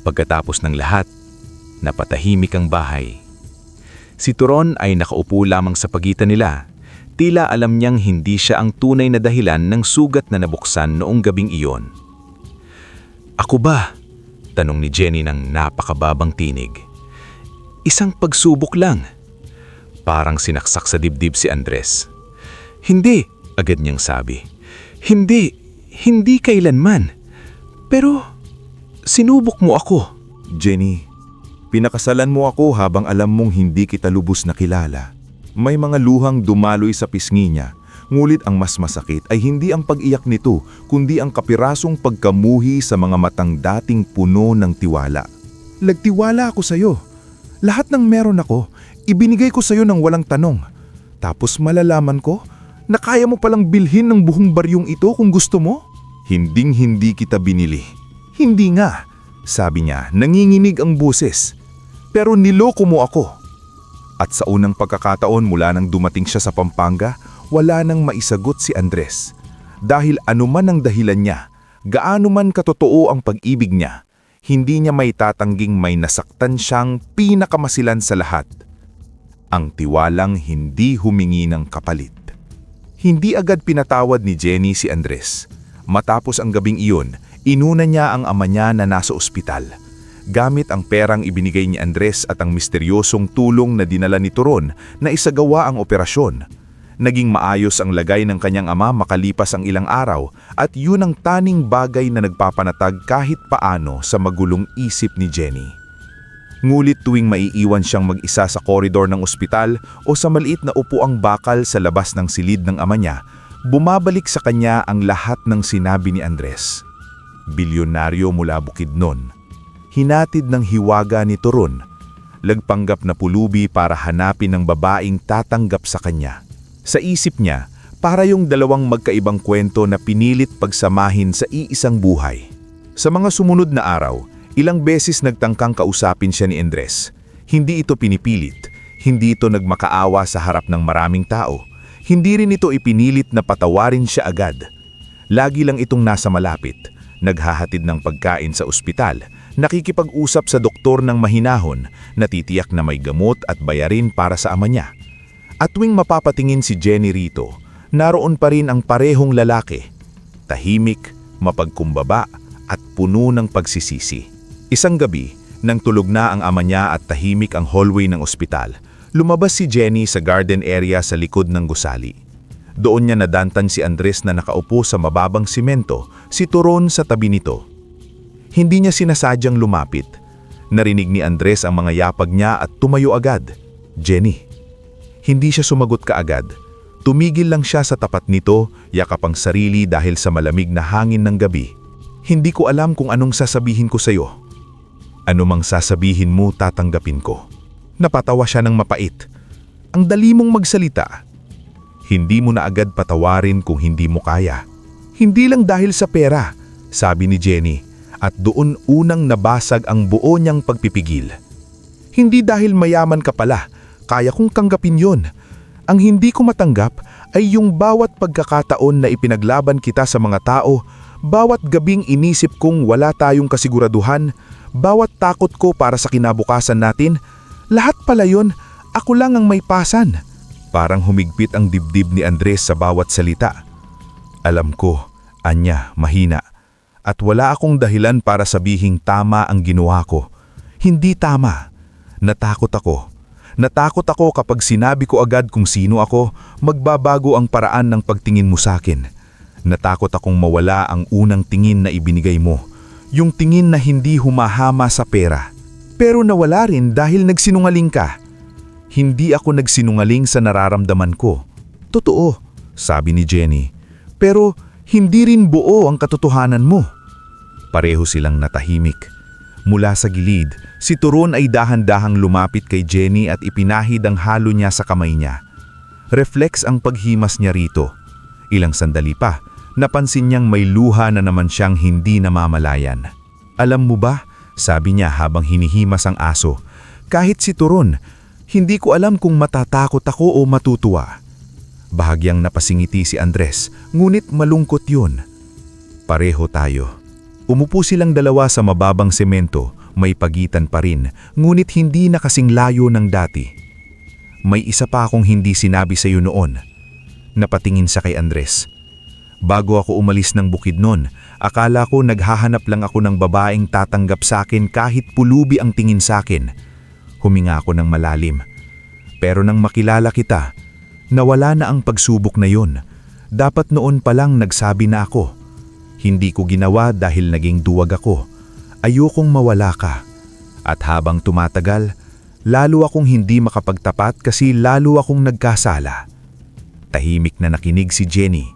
Pagkatapos ng lahat, napatahimik ang bahay. Si Turon ay nakaupo lamang sa pagitan nila. Tila alam niyang hindi siya ang tunay na dahilan ng sugat na nabuksan noong gabing iyon. "Ako ba?" tanong ni Jenny ng napakababang tinig. "Isang pagsubok lang." Parang sinaksak sa dibdib si Andres. "Hindi," agad niyang sabi. Hindi kailanman. Pero sinubok mo ako." Jenny, pinakasalan mo ako habang alam mong hindi kita lubos na kilala. May mga luhang dumaloy sa pisngi niya, ngulit ang mas masakit ay hindi ang pag-iyak nito, kundi ang kapirasong pagkamuhi sa mga matang dating puno ng tiwala. "Nagtiwala ako sa'yo. Lahat ng meron ako, ibinigay ko sa'yo ng walang tanong. Tapos malalaman ko na kaya mo palang bilhin ng buong baryong ito kung gusto mo?" "Hinding-hindi kita binili." "Hindi nga," sabi niya, nanginginig ang buses. "Pero niloko mo ako." At sa unang pagkakataon mula nang dumating siya sa Pampanga, wala nang maisagot si Andres. Dahil anuman ang dahilan niya, gaano man katotoo ang pag-ibig niya, hindi niya may tatangging may nasaktan siyang pinakamasilan sa lahat. Ang tiwalang hindi humingi ng kapalit. Hindi agad pinatawad ni Jenny si Andres. Matapos ang gabing iyon, inuna niya ang ama niya na nasa ospital. Gamit ang perang ibinigay ni Andres at ang misteryosong tulong na dinala ni Turon na isagawa ang operasyon. Naging maayos ang lagay ng kanyang ama makalipas ang ilang araw at yun ang taning bagay na nagpapanatag kahit paano sa magulong isip ni Jenny. Ngulit tuwing maiiwan siyang mag-isa sa koridor ng ospital o sa maliit na upuang bakal sa labas ng silid ng ama niya, bumabalik sa kanya ang lahat ng sinabi ni Andres. Bilyonaryo mula Bukidnon. Hinatid ng hiwaga ni Turon. Lagpanggap na pulubi para hanapin ng babaeng tatanggap sa kanya. Sa isip niya, para yung dalawang magkaibang kwento na pinilit pagsamahin sa iisang buhay. Sa mga sumunod na araw, ilang beses nagtangkang kausapin siya ni Andres. Hindi ito pinipilit, hindi ito nagmakaawa sa harap ng maraming tao. Hindi rin ito ipinilit na patawarin siya agad. Lagi lang itong nasa malapit, naghahatid ng pagkain sa ospital, nakikipag-usap sa doktor ng mahinahon, natitiyak na may gamot at bayarin para sa ama niya. At tuwing mapapatingin si Jenny rito, naroon pa rin ang parehong lalaki. Tahimik, mapagkumbaba at puno ng pagsisisi. Isang gabi, nang tulog na ang ama niya at tahimik ang hallway ng ospital, lumabas si Jenny sa garden area sa likod ng gusali. Doon niya nadantan si Andres na nakaupo sa mababang simento, si Turon sa tabi nito. Hindi niya sinasadyang lumapit. Narinig ni Andres ang mga yapag niya at tumayo agad. "Jenny." Hindi siya sumagot kaagad. Tumigil lang siya sa tapat nito, yakap ang sarili dahil sa malamig na hangin ng gabi. "Hindi ko alam kung anong sasabihin ko sa'yo." "Ano mang sasabihin mo, tatanggapin ko." Napatawa siya ng mapait. "Ang dali mong magsalita." "Hindi mo na agad patawarin kung hindi mo kaya." "Hindi lang dahil sa pera," sabi ni Jenny, at doon unang nabasag ang buo niyang pagpipigil. "Hindi dahil mayaman ka pala, kaya kong tanggapin yon. Ang hindi ko matanggap ay yung bawat pagkakataon na ipinaglaban kita sa mga tao, bawat gabing inisip kong wala tayong kasiguraduhan, bawat takot ko para sa kinabukasan natin, lahat pala yon, ako lang ang may pasan." Parang humigpit ang dibdib ni Andres sa bawat salita. "Alam ko," anya, mahina. "At wala akong dahilan para sabihing tama ang ginawa ko. Hindi tama. Natakot ako. Natakot ako kapag sinabi ko agad kung sino ako, magbabago ang paraan ng pagtingin mo sa akin. Natakot akong mawala ang unang tingin na ibinigay mo. Yung tingin na hindi humahama sa pera. Pero nawala rin dahil nagsinungaling ka." "Hindi ako nagsinungaling sa nararamdaman ko." "Totoo," sabi ni Jenny. "Pero hindi rin buo ang katotohanan mo." Pareho silang natahimik. Mula sa gilid, si Turon ay dahan-dahang lumapit kay Jenny at ipinahid ang halo niya sa kamay niya. Reflex ang paghimas niya rito. Ilang sandali pa, napansin niyang may luha na naman siyang hindi namamalayan. "Alam mo ba, sabi niya habang hinihimas ang aso. Kahit si Turon, hindi ko alam kung matatakot ako o matutuwa. Bahagyang napasingiti si Andres, ngunit malungkot yun. Pareho tayo. Umupo silang dalawa sa mababang semento, may pagitan pa rin, ngunit hindi na kasing layo ng dati. May isa pa akong hindi sinabi sa iyo noon. Napatingin sa kay Andres. Bago ako umalis ng Bukidnon, akala ko naghahanap lang ako ng babaeng tatanggap sa akin kahit pulubi ang tingin sa akin. Huminga ako ng malalim. Pero nang makilala kita, nawala na ang pagsubok na yun. Dapat noon pa lang nagsabi na ako. Hindi ko ginawa dahil naging duwag ako. Ayokong mawala ka. At habang tumatagal, lalo akong hindi makapagtapat kasi lalo akong nagkasala. Tahimik na nakinig si Jenny.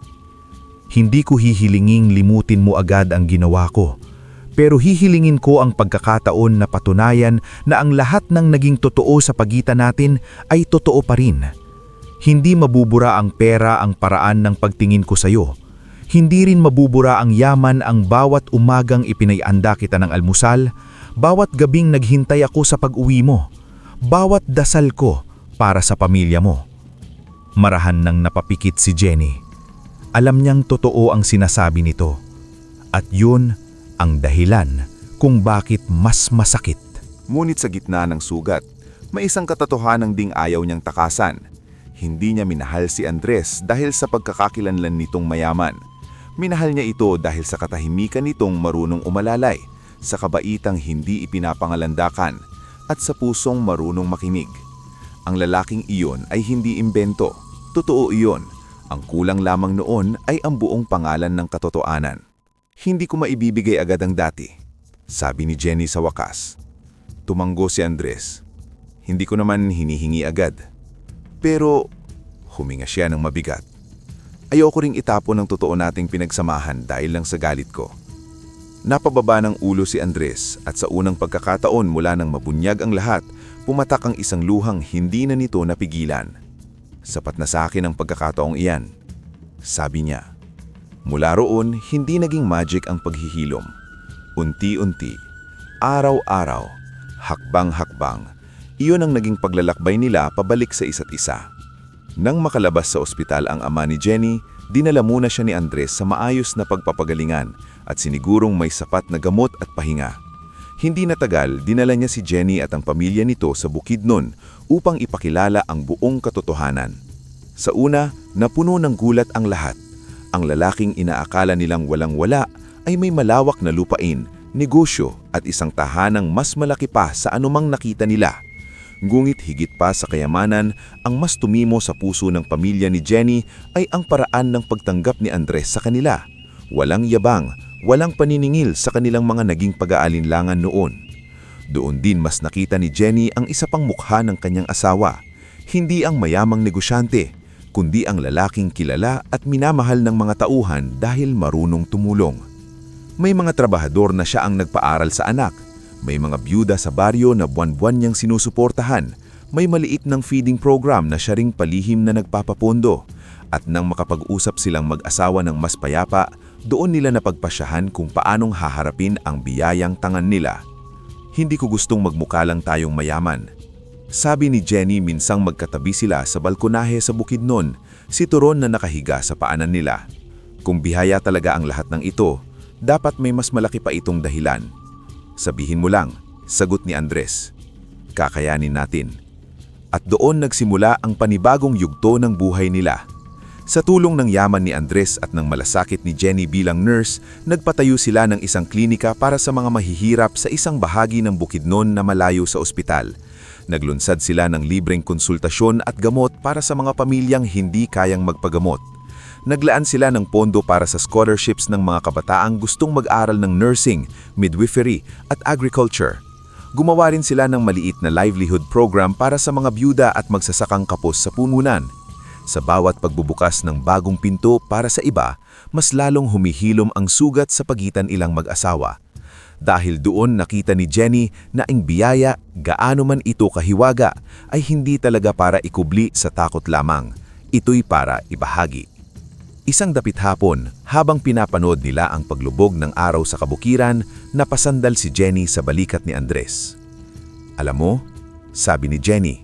Hindi ko hihilinging limutin mo agad ang ginawa ko. Pero hihilingin ko ang pagkakataon na patunayan na ang lahat ng naging totoo sa pagitan natin ay totoo pa rin. Hindi mabubura ang pera ang paraan ng pagtingin ko sa iyo. Hindi rin mabubura ang yaman ang bawat umagang ipinayanda kita ng almusal, bawat gabing naghintay ako sa pag-uwi mo, bawat dasal ko para sa pamilya mo. Marahan nang napapikit si Jenny. Alam niyang totoo ang sinasabi nito. At yun ang dahilan kung bakit mas masakit. Ngunit sa gitna ng sugat, may isang katotohanan ding ayaw niyang takasan. Hindi niya minahal si Andres dahil sa pagkakakilanlan nitong mayaman. Minahal niya ito dahil sa katahimikan nitong marunong umalalay, sa kabaitang hindi ipinapangalandakan, at sa pusong marunong makinig. Ang lalaking iyon ay hindi imbento. Totoo iyon. Ang kulang lamang noon ay ang buong pangalan ng katotohanan. Hindi ko maibibigay agad ang dati, sabi ni Jenny sa wakas. Tumanggo si Andres. Hindi ko naman hinihingi agad. Pero huminga siya ng mabigat. Ayoko ring itapon ang totoo nating pinagsamahan dahil lang sa galit ko. Napababa ng ulo si Andres at sa unang pagkakataon mula nang mabunyag ang lahat, pumatak ang isang luhang hindi na nito napigilan. Sapat na sa akin ang pagkakataong iyan, sabi niya. Mula roon, hindi naging magic ang paghihilom. Unti-unti, araw-araw, hakbang-hakbang, iyon ang naging paglalakbay nila pabalik sa isa't isa. Nang makalabas sa ospital ang ama ni Jenny, dinala muna siya ni Andres sa maayos na pagpapagalingan at sinigurong may sapat na gamot at pahinga. Hindi natagal, dinala niya si Jenny at ang pamilya nito sa Bukidnon upang ipakilala ang buong katotohanan. Sa una, napuno ng gulat ang lahat. Ang lalaking inaakala nilang walang-wala ay may malawak na lupain, negosyo at isang tahanang mas malaki pa sa anumang nakita nila. Ngunit higit pa sa kayamanan, ang mas tumimo sa puso ng pamilya ni Jenny ay ang paraan ng pagtanggap ni Andres sa kanila. Walang yabang, walang paniningil sa kanilang mga naging pag-aalinlangan noon. Doon din mas nakita ni Jenny ang isa pang mukha ng kanyang asawa. Hindi ang mayamang negosyante, kundi ang lalaking kilala at minamahal ng mga tauhan dahil marunong tumulong. May mga trabahador na siya ang nagpaaral sa anak. May mga byuda sa baryo na buwan-buwan niyang sinusuportahan. May maliit ng feeding program na siya ring palihim na nagpapapondo. At nang makapag-usap silang mag-asawa ng mas payapa, doon nila napagpasyahan kung paanong haharapin ang biyayang tangan nila. Hindi ko gustong magmukha lang tayong mayaman. Sabi ni Jenny minsang magkatabi sila sa balkonahe sa Bukidnon, si Turon na nakahiga sa paanan nila. Kung bihaya talaga ang lahat ng ito, dapat may mas malaki pa itong dahilan. Sabihin mo lang, sagot ni Andres. Kakayanin natin. At doon nagsimula ang panibagong yugto ng buhay nila. Sa tulong ng yaman ni Andres at ng malasakit ni Jenny bilang nurse, nagpatayo sila ng isang klinika para sa mga mahihirap sa isang bahagi ng Bukidnon na malayo sa ospital. Naglunsad sila ng libreng konsultasyon at gamot para sa mga pamilyang hindi kayang magpagamot. Naglaan sila ng pondo para sa scholarships ng mga kabataang gustong mag-aral ng nursing, midwifery at agriculture. Gumawa rin sila ng maliit na livelihood program para sa mga byuda at magsasakang kapos sa pununan. Sa bawat pagbubukas ng bagong pinto para sa iba, mas lalong humihilom ang sugat sa pagitan ilang mag-asawa. Dahil doon nakita ni Jenny na ang biyaya, gaano man ito kahiwaga, ay hindi talaga para ikubli sa takot lamang. Ito'y para ibahagi. Isang dapit hapon, habang pinapanood nila ang paglubog ng araw sa kabukiran, napasandal si Jenny sa balikat ni Andres. "Alam mo," sabi ni Jenny,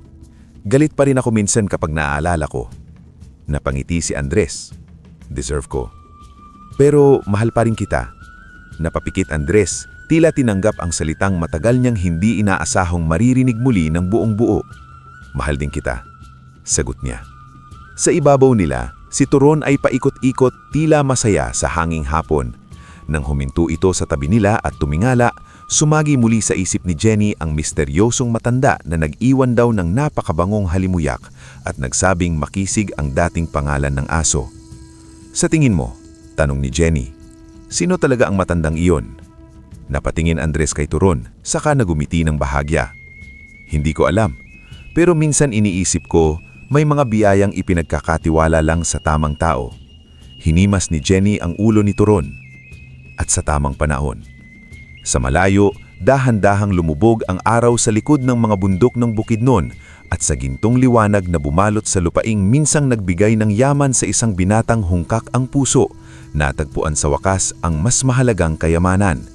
"galit pa rin ako minsan kapag naaalala ko." Napangiti si Andres. "Deserve ko. Pero mahal pa rin kita." Napapikit Andres, tila tinanggap ang salitang matagal niyang hindi inaasahong maririnig muli ng buong buo. "Mahal din kita," sagot niya. Sa ibabaw nila, si Turon ay paikot-ikot tila masaya sa hanging hapon. Nang huminto ito sa tabi nila at tumingala, sumagi muli sa isip ni Jenny ang misteryosong matanda na nag-iwan daw ng napakabangong halimuyak at nagsabing makisig ang dating pangalan ng aso. "Sa tingin mo," tanong ni Jenny, "sino talaga ang matandang iyon?" Napatingin Andres kay Turon, saka nagumiti ng bahagya. "Hindi ko alam, pero minsan iniisip ko, may mga biyayang ipinagkakatiwala lang sa tamang tao." Hinimas ni Jenny ang ulo ni Turon. "At sa tamang panahon." Sa malayo, dahan-dahang lumubog ang araw sa likod ng mga bundok ng Bukidnon at sa gintong liwanag na bumalot sa lupaing minsang nagbigay ng yaman sa isang binatang hungkak ang puso, natagpuan sa wakas ang mas mahalagang kayamanan.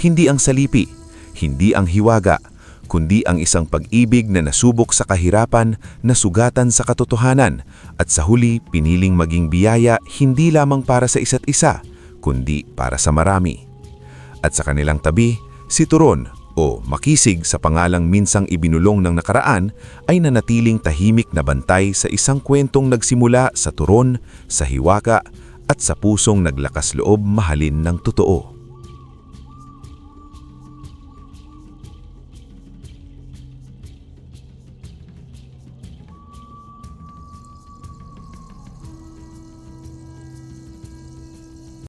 Hindi ang salipi, hindi ang hiwaga, kundi ang isang pag-ibig na nasubok sa kahirapan, nasugatan sa katotohanan, at sa huli piniling maging biyaya hindi lamang para sa isa't isa, kundi para sa marami. At sa kanilang tabi, si Turon, o makisig sa pangalang minsang ibinulong ng nakaraan, ay nanatiling tahimik na bantay sa isang kwentong nagsimula sa turon, sa hiwaka, at sa pusong naglakas loob mahalin ng totoo.